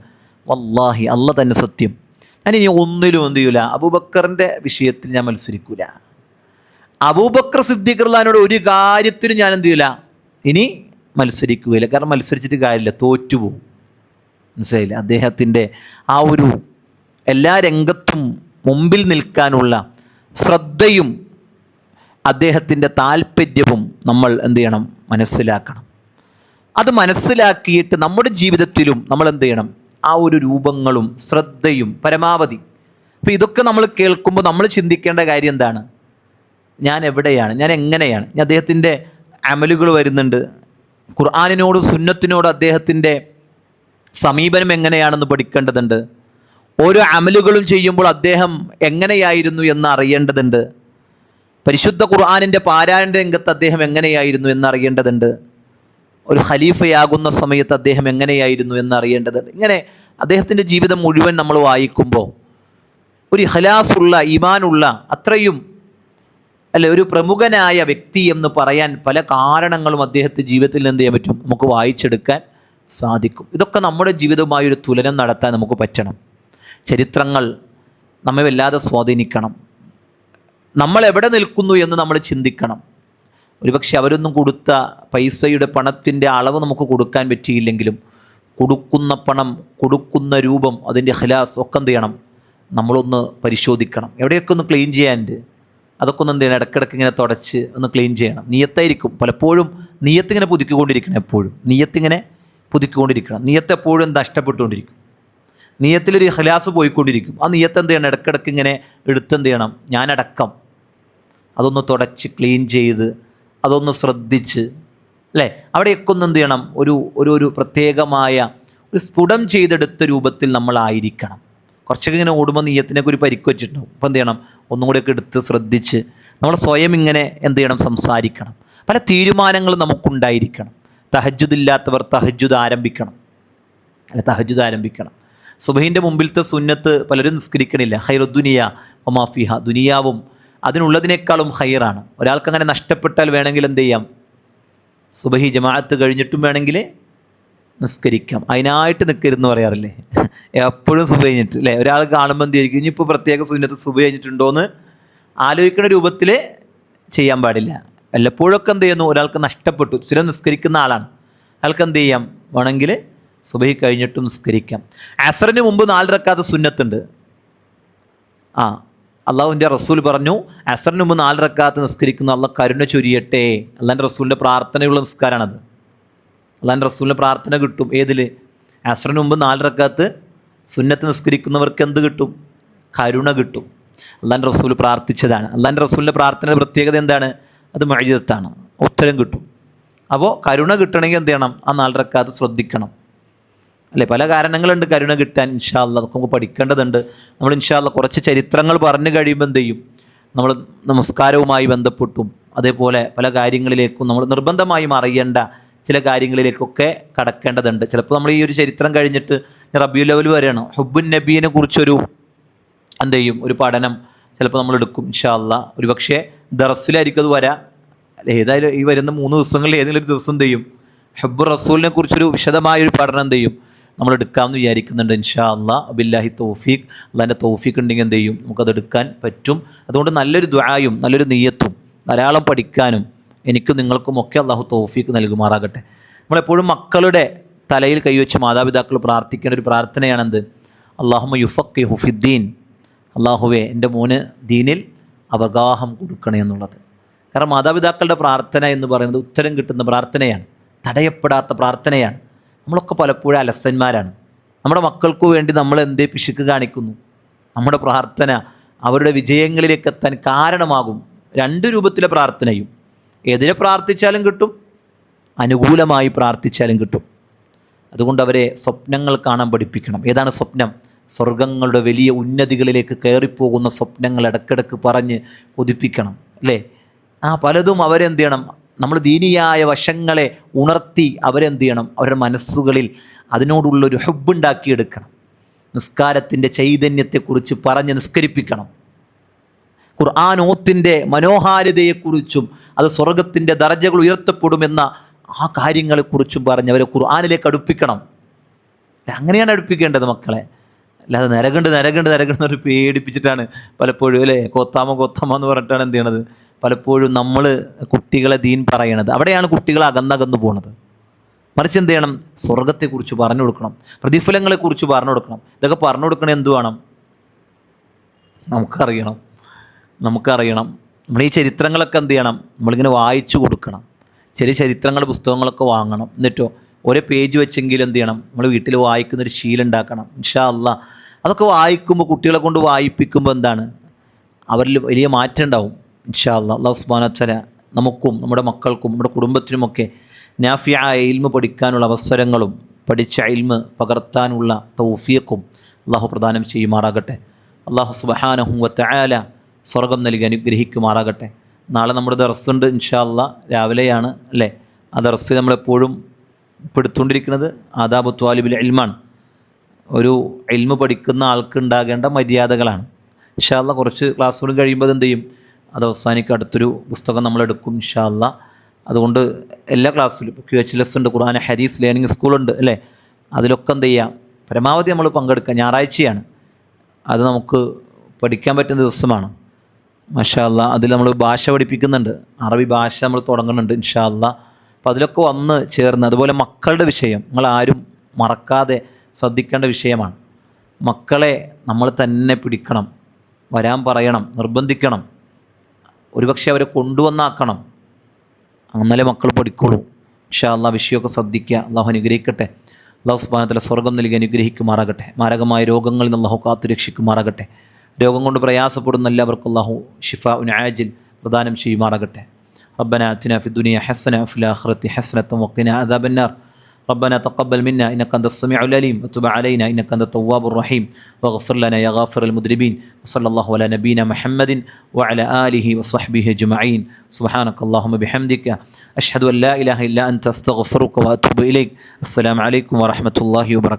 വല്ലാഹി അല്ല തന്നെ സത്യം, ഞാൻ ഇനി ഒന്നിലും എന്ത് ചെയ്യൂല, അബൂബക്കറിൻ്റെ വിഷയത്തിൽ ഞാൻ മത്സരിക്കൂല. അബൂബക്കർ സിദ്ദീഖ് റളിയല്ലാഹുവിനോട് ഒരു കാര്യത്തിനും ഞാൻ എന്ത് ചെയ്യൂല, ഇനി മത്സരിക്കുകയില്ല. കാരണം മത്സരിച്ചിട്ട് കാര്യമില്ല, തോറ്റുപോകും. മനസ്സിലായില്ല? അദ്ദേഹത്തിൻ്റെ ആ ഒരു എല്ലാ രംഗത്തും മുമ്പിൽ നിൽക്കാനുള്ള ശ്രദ്ധയും അദ്ദേഹത്തിൻ്റെ താല്പര്യവും നമ്മൾ എന്ത് ചെയ്യണം, മനസ്സിലാക്കണം. അത് മനസ്സിലാക്കിയിട്ട് നമ്മുടെ ജീവിതത്തിലും നമ്മൾ എന്ത് ചെയ്യണം, ആ ഒരു രൂപങ്ങളും ശ്രദ്ധയും പരമാവധി. അപ്പോൾ ഇതൊക്കെ നമ്മൾ കേൾക്കുമ്പോൾ നമ്മൾ ചിന്തിക്കേണ്ട കാര്യം എന്താണ്, ഞാൻ എവിടെയാണ്, ഞാൻ എങ്ങനെയാണ്. അദ്ദേഹത്തിൻ്റെ അമലുകൾ വരുന്നുണ്ട്, ഖുർആനിനോട് സുന്നത്തിനോട് അദ്ദേഹത്തിൻ്റെ സമീപനം എങ്ങനെയാണെന്ന് പഠിക്കേണ്ടതുണ്ട്. ഓരോ അമലുകളും ചെയ്യുമ്പോൾ അദ്ദേഹം എങ്ങനെയായിരുന്നു എന്ന് അറിയേണ്ടതുണ്ട്. പരിശുദ്ധ ഖുർആനിൻ്റെ പാരായണ രംഗത്ത് അദ്ദേഹം എങ്ങനെയായിരുന്നു എന്നറിയേണ്ടതുണ്ട്. ഒരു ഖലീഫയാകുന്ന സമയത്ത് അദ്ദേഹം എങ്ങനെയായിരുന്നു എന്നറിയേണ്ടതുണ്ട്. ഇങ്ങനെ അദ്ദേഹത്തിൻ്റെ ജീവിതം മുഴുവൻ നമ്മൾ വായിക്കുമ്പോൾ ഒരു ഇഖ്ലാസുള്ള, ഈമാനുള്ള, അത്രയും അല്ലെ ഒരു പ്രമുഖനായ വ്യക്തി എന്ന് പറയാൻ പല കാരണങ്ങളും അദ്ദേഹത്തിൻ്റെ ജീവിതത്തിൽ എന്ത് ചെയ്യാൻ പറ്റും, നമുക്ക് വായിച്ചെടുക്കാൻ സാധിക്കും. ഇതൊക്കെ നമ്മുടെ ജീവിതവുമായൊരു തുലനം നടത്താൻ നമുക്ക് പറ്റണം. ചരിത്രങ്ങൾ നമ്മെ വല്ലാതെ സ്വാധീനിക്കണം. നമ്മൾ എവിടെ നിൽക്കുന്നു എന്ന് നമ്മൾ ചിന്തിക്കണം. ഒരുപക്ഷെ അവരൊന്നും കൊടുത്ത പൈസയുടെ പണത്തിൻ്റെ അളവ് നമുക്ക് കൊടുക്കാൻ പറ്റിയില്ലെങ്കിലും കൊടുക്കുന്ന പണം, കൊടുക്കുന്ന രൂപം, അതിൻ്റെ ഇഖ്ലാസ് ഒക്കെ എന്ത് ചെയ്യണം, നമ്മളൊന്ന് പരിശോധിക്കണം. എവിടെയൊക്കെ ഒന്ന് ക്ലീൻ ചെയ്യാനുണ്ട്, അതൊക്കെ ഒന്ന് എന്ത് ചെയ്യണം, ഇടയ്ക്കിടയ്ക്ക് ഇങ്ങനെ തുടച്ച് ഒന്ന് ക്ലീൻ ചെയ്യണം. നിയത്തായിരിക്കും പലപ്പോഴും, നിയത്തിങ്ങനെ പുതുക്കിക്കൊണ്ടിരിക്കണം. എപ്പോഴും നിയത്തിങ്ങനെ പുതുക്കിക്കൊണ്ടിരിക്കണം. നിയത്ത് എപ്പോഴും നഷ്ടപ്പെട്ടുകൊണ്ടിരിക്കും. നിയത്തിലൊരു ഇഖ്ലാസ് പോയിക്കൊണ്ടിരിക്കും. ആ നിയത്ത് എന്ത് ചെയ്യണം, ഇടയ്ക്കിടയ്ക്ക് ഇങ്ങനെ എടുത്തെന്ത് ചെയ്യണം, ഞാനടക്കം അതൊന്ന് തുടച്ച് ക്ലീൻ ചെയ്ത് അതൊന്ന് ശ്രദ്ധിച്ച് അല്ലേ, അവിടെയൊക്കെ ഒന്ന് എന്ത് ചെയ്യണം, ഒരു പ്രത്യേകമായ ഒരു സ്ഫുടം ചെയ്തെടുത്ത രൂപത്തിൽ നമ്മളായിരിക്കണം. കുറച്ചൊക്കെ ഇങ്ങനെ ഓടുമ്പോൾ നീയത്തിനൊക്കെ ഒരു പരിക്ക് വെച്ചിട്ടുണ്ടാവും. അപ്പോൾ എന്ത് ചെയ്യണം, ഒന്നും കൂടെയൊക്കെ എടുത്ത് ശ്രദ്ധിച്ച് നമ്മൾ സ്വയം ഇങ്ങനെ എന്ത് ചെയ്യണം, സംസാരിക്കണം. പല തീരുമാനങ്ങളും നമുക്കുണ്ടായിരിക്കണം. തഹജ്ജുദില്ലാത്തവർ തഹജ്ജുദ് ആരംഭിക്കണം, അല്ല തഹജ്ജുദ് ആരംഭിക്കണം. സുബഹിൻ്റെ മുമ്പിലത്തെ സുന്നത്ത് പലരും നിസ്കരിക്കണില്ല. ഖൈറുദ്ദുനിയ വമാ ഫിഹ, ദുനിയാവും അതിനുള്ളതിനേക്കാളും ഖൈറാണ്. ഒരാൾക്കങ്ങനെ നഷ്ടപ്പെട്ടാൽ വേണമെങ്കിൽ എന്ത് ചെയ്യാം, സുബഹി ജമാഅത്ത് കഴിഞ്ഞിട്ടും വേണമെങ്കിൽ നിസ്കരിക്കാം. അതിനായിട്ട് നിൽക്കരുതെന്ന് പറയാറില്ലേ, എപ്പോഴും സുബഹി കഴിഞ്ഞിട്ട് അല്ലേ. ഒരാൾ കാണുമ്പോൾ എന്ത് ചെയ്യും, ഇനിയിപ്പോൾ പ്രത്യേക സുന്നത്ത് സുബഹി കഴിഞ്ഞിട്ടുണ്ടോ എന്ന് ആലോചിക്കുന്ന രൂപത്തിൽ ചെയ്യാൻ പാടില്ല. വല്ലപ്പോഴൊക്കെ എന്ത് ചെയ്യുന്നു, ഒരാൾക്ക് നഷ്ടപ്പെട്ടു, സ്ഥിരം നിസ്കരിക്കുന്ന ആളാണ്, അയാൾക്ക് എന്ത് ചെയ്യാം, വേണമെങ്കിൽ സുബഹി കഴിഞ്ഞിട്ടും നിസ്കരിക്കാം. അസറിന് മുമ്പ് 4 റക്അത്ത് സുന്നത്തുണ്ട്. അള്ളാഹുവിൻ്റെ റസൂൽ പറഞ്ഞു, അസറിന് മുമ്പ് 4 റക്അത്ത് നിസ്കരിക്കുന്ന അള്ളാഹ് കരുണ ചൊരിയട്ടെ. അള്ളാഹിൻ്റെ റസൂലിൻ്റെ പ്രാർത്ഥനയുള്ള നിസ്കാരമാണത്. അള്ളാഹിൻ്റെ റസൂലിൻ്റെ പ്രാർത്ഥന കിട്ടും ഏതിൽ, അസ്റിന് മുമ്പ് 4 റക്അത്ത് സുന്നത്ത് നിസ്കരിക്കുന്നവർക്ക് എന്ത് കിട്ടും? കരുണ കിട്ടും. അള്ളാൻ്റെ റസൂൽ പ്രാർത്ഥിച്ചതാണ്. അള്ളാൻ്റെ റസൂലിൻ്റെ പ്രാർത്ഥനയുടെ പ്രത്യേകത എന്താണ്? അത് മുഅ്ജിസത്താണ്, ഉത്തരം കിട്ടും. അപ്പോൾ കരുണ കിട്ടണമെങ്കിൽ എന്ത് ചെയ്യണം? ആ 4 റക്അത്ത് ശ്രദ്ധിക്കണം അല്ലേ? പല കാരണങ്ങളുണ്ട് കരുണ കിട്ടാൻ. ഇൻഷാ അല്ലാഹ് അതൊക്കെ നമുക്ക് പഠിക്കേണ്ടതുണ്ട്. നമ്മൾ ഇൻഷാ അല്ലാഹ് കുറച്ച് ചരിത്രങ്ങൾ പറഞ്ഞു കഴിയുമ്പോൾ എന്ത് ചെയ്യും? നമ്മൾ നമസ്കാരവുമായി ബന്ധപ്പെട്ടും അതേപോലെ പല കാര്യങ്ങളിലേക്കും നമ്മൾ നിർബന്ധമായും അറിയേണ്ട ചില കാര്യങ്ങളിലേക്കൊക്കെ കടക്കേണ്ടതുണ്ട്. ചിലപ്പോൾ നമ്മൾ ഈ ഒരു ചരിത്രം കഴിഞ്ഞിട്ട് റബീഉൽ അവ്വൽ വരെയാണ് ഹുബ്ബുൻ നബീനെ കുറിച്ചൊരു എന്ത് ചെയ്യും? ഒരു പഠനം ചിലപ്പോൾ നമ്മൾ എടുക്കും ഇൻഷാ അല്ലാഹ്. ഒരു പക്ഷേ ദർസിലായിരിക്കും അത് വരാം. ഏതായാലും ഈ വരുന്ന 3 ദിവസങ്ങളിൽ ഏതെങ്കിലും ഒരു ദിവസം എന്ത് ചെയ്യും? ഹുബ്ബുർ റസൂലിനെ കുറിച്ചൊരു വിശദമായൊരു പഠനം എന്ത് ചെയ്യും? നമ്മൾ എടുക്കാമെന്ന് വിചാരിക്കുന്നുണ്ട് ഇൻഷാ അല്ലാഹ്. ബില്ലാഹി തൗഫീഖ്. അള്ളാഹിൻ്റെ തൗഫീഖ് ഉണ്ടെങ്കിൽ എന്ത് ചെയ്യും? നമുക്കത് എടുക്കാൻ പറ്റും. അതുകൊണ്ട് നല്ലൊരു ദുആയും നല്ലൊരു നിയ്യത്തും ധാരാളം പഠിക്കാനും എനിക്കും നിങ്ങൾക്കുമൊക്കെ അള്ളാഹു തൗഫീഖ് നൽകുമാറാകട്ടെ. നമ്മളെപ്പോഴും മക്കളുടെ തലയിൽ കൈവച്ച് മാതാപിതാക്കൾ പ്രാർത്ഥിക്കേണ്ട ഒരു പ്രാർത്ഥനയാണെന്ത്? അല്ലാഹുമ്മ യുഫഖിഹു ഫിദ്ദീൻ. അള്ളാഹുവേ എൻ്റെ മോന് ദീനിൽ അവഗാഹം കൊടുക്കണേ എന്നുള്ളത്. കാരണം മാതാപിതാക്കളുടെ പ്രാർത്ഥന എന്ന് പറയുന്നത് ഉത്തരം കിട്ടുന്ന പ്രാർത്ഥനയാണ്, തടയപ്പെടാത്ത പ്രാർത്ഥനയാണ്. നമ്മളൊക്കെ പലപ്പോഴും അലസന്മാരാണ്. നമ്മുടെ മക്കൾക്ക് വേണ്ടി നമ്മൾ എന്തേ പിശുക്ക് കാണിക്കുന്നു? നമ്മുടെ പ്രാർത്ഥന അവരുടെ വിജയങ്ങളിലേക്ക് എത്താൻ കാരണമാകും. 2 രൂപത്തിലെ പ്രാർത്ഥനയും. എതിരെ പ്രാർത്ഥിച്ചാലും കിട്ടും, അനുകൂലമായി പ്രാർത്ഥിച്ചാലും കിട്ടും. അതുകൊണ്ട് അവരെ സ്വപ്നങ്ങൾ കാണാൻ പഠിപ്പിക്കണം. ഏതാണ് സ്വപ്നം? സ്വർഗങ്ങളുടെ വലിയ ഉന്നതികളിലേക്ക് കയറിപ്പോകുന്ന സ്വപ്നങ്ങൾ ഇടയ്ക്കിടയ്ക്ക് പറഞ്ഞ് കൊതിപ്പിക്കണം അല്ലേ? പലതും അവരെന്ത് ചെയ്യണം? നമ്മൾ ദീനിയായ വശങ്ങളെ ഉണർത്തി അവരെന്ത് ചെയ്യണം? അവരുടെ മനസ്സുകളിൽ അതിനോടുള്ളൊരു ഹുബ്ബുണ്ടാക്കിയെടുക്കണം. നിസ്കാരത്തിൻ്റെ ചൈതന്യത്തെക്കുറിച്ച് പറഞ്ഞ് നിസ്കരിപ്പിക്കണം. ഖുർആനോത്തിൻ്റെ മനോഹാരിതയെക്കുറിച്ചും അത് സ്വർഗത്തിൻ്റെ ദർജകൾ ഉയർത്തപ്പെടുമെന്ന ആ കാര്യങ്ങളെക്കുറിച്ചും പറഞ്ഞ് അവരെ ഖുർആനിലേക്ക് അടുപ്പിക്കണം. അങ്ങനെയാണ് അടുപ്പിക്കേണ്ടത് മക്കളെ. അല്ലാതെ നരകണ്ട് ഒരു പേടിപ്പിച്ചിട്ടാണ് പലപ്പോഴും അല്ലേ? കോത്താമ എന്ന് പറഞ്ഞിട്ടാണ് എന്ത് ചെയ്യണത്? പലപ്പോഴും നമ്മൾ കുട്ടികളെ ദീൻ പറയണത്. അവിടെയാണ് കുട്ടികൾ അകന്നകന്നു പോണത്. മറിച്ച് എന്ത് ചെയ്യണം? സ്വർഗത്തെക്കുറിച്ച് പറഞ്ഞു കൊടുക്കണം, പ്രതിഫലങ്ങളെക്കുറിച്ച് പറഞ്ഞു കൊടുക്കണം. ഇതൊക്കെ പറഞ്ഞു കൊടുക്കണേ എന്ത് വേണം? നമുക്കറിയണം. നമ്മൾ ഈ ചരിത്രങ്ങളൊക്കെ എന്ത് ചെയ്യണം? നമ്മളിങ്ങനെ വായിച്ചു കൊടുക്കണം. ചെറിയ ചരിത്രങ്ങളുടെ പുസ്തകങ്ങളൊക്കെ വാങ്ങണം. എന്നിട്ടോ ഒരേ പേജ് വെച്ചെങ്കിലും എന്ത് ചെയ്യണം? നമ്മൾ വീട്ടിൽ വായിക്കുന്നൊരു ശീലം ഉണ്ടാക്കണം ഇൻഷാ അല്ലാഹ്. അതൊക്കെ വായിക്കുമ്പോൾ കുട്ടികളെ കൊണ്ട് വായിപ്പിക്കുമ്പോൾ എന്താണ്? അവരിൽ വലിയ മാറ്റം ഉണ്ടാവും ഇൻഷാ അല്ലാഹ്. അല്ലാഹു സുബ്ഹാനഹു വ തആല നമുക്കും നമ്മുടെ മക്കൾക്കും നമ്മുടെ കുടുംബത്തിനുമൊക്കെ നാഫിയായ ഇൽമ് പഠിക്കാനുള്ള അവസരങ്ങളും പഠിച്ച ഇൽമ് പകർത്താനുള്ള തൗഫീഖും അല്ലാഹു പ്രദാനം ചെയ്യുമാറാകട്ടെ. അല്ലാഹു സുബ്ഹാനഹു വ തആല സ്വർഗം നൽകി അനുഗ്രഹിക്കുമാറാകട്ടെ. നാളെ നമ്മുടെ ദർസുണ്ട് ഇൻഷാ അല്ലാഹ്. രാവിലെയാണ് അല്ലേ? ആ ദർസ് നമ്മളെപ്പോഴും എടുത്തുകൊണ്ടിരിക്കുന്നത് ആദാബു ത്വാലിബുൽ ഇൽമാണ്. ഒരു ഇൽമ് പഠിക്കുന്ന ആൾക്ക് ഉണ്ടാകേണ്ട മര്യാദകളാണ്. ഇൻഷാ അല്ലാഹ് കുറച്ച് ക്ലാസ്സുകൾ കഴിയുമ്പോൾ എന്ത് ചെയ്യും? അത് അവസാനിക്കുക. അടുത്തൊരു പുസ്തകം നമ്മളെടുക്കും ഇൻഷാ അല്ലാഹ്. അതുകൊണ്ട് എല്ലാ ക്ലാസ്സിലും QHLS ഉണ്ട്, ഖുർആൻ ഹദീസ് ലേണിംഗ് സ്കൂളുണ്ട് അല്ലേ? അതിലൊക്കെ എന്ത് ചെയ്യുക? പരമാവധി നമ്മൾ പങ്കെടുക്കുക. ഞായറാഴ്ചയാണ് അത് നമുക്ക് പഠിക്കാൻ പറ്റുന്ന ദിവസമാണ്. മാഷാ അല്ലാഹ്. അതിൽ നമ്മൾ ഭാഷ പഠിപ്പിക്കുന്നുണ്ട്, അറബി ഭാഷ നമ്മൾ തുടങ്ങുന്നുണ്ട് ഇൻഷാ അല്ലാഹ്. അപ്പോൾ അതിലൊക്കെ വന്ന് ചേർന്ന്, അതുപോലെ മക്കളുടെ വിഷയം നിങ്ങളാരും മറക്കാതെ ശ്രദ്ധിക്കേണ്ട വിഷയമാണ്. മക്കളെ നമ്മൾ തന്നെ പിടിക്കണം, വരാൻ പറയണം, നിർബന്ധിക്കണം, ഒരുപക്ഷെ അവരെ കൊണ്ടുവന്നാക്കണം. എന്നാലേ മക്കൾ പഠിക്കുള്ളൂ ഇൻഷാ അല്ലാഹ്. വിഷയമൊക്കെ ശ്രദ്ധിക്കുക. അള്ളാഹു അനുഗ്രഹിക്കട്ടെ. അള്ളാഹു സുബ്ഹാനഹു വ തആല സ്വർഗം നൽകി അനുഗ്രഹിക്കുമാറാകട്ടെ. മാരകമായ രോഗങ്ങളിൽ നിന്ന് അള്ളാഹു കാത്തു രക്ഷിക്കുമാറാകട്ടെ. രോഗം കൊണ്ട് പ്രയാസപ്പെടുന്ന എല്ലാവർക്കും അള്ളാഹു ഷിഫാഉൻ ആജിൽ പ്രദാനം ചെയ്യുമാറാകട്ടെ. റബ്ബനാ ആതിനാ ഫിദ്ദുനിയ ഹസന വഫിൽ ആഖിറതി ഹസനത വഖിനാ അദാബന്നാർ. ربنا تقبل منا إنك أنت السميع العليم وتب علينا إنك أنت التواب الرحيم واغفر لنا يا غافر المذنبين. وصلى الله على نبينا محمد وعلى آله وصحبه أجمعين. سبحانك اللهم بحمدك أشهد أن لا إله إلا أنت أستغفرك وأتوب إليك. السلام عليكم ورحمة الله وبركاته.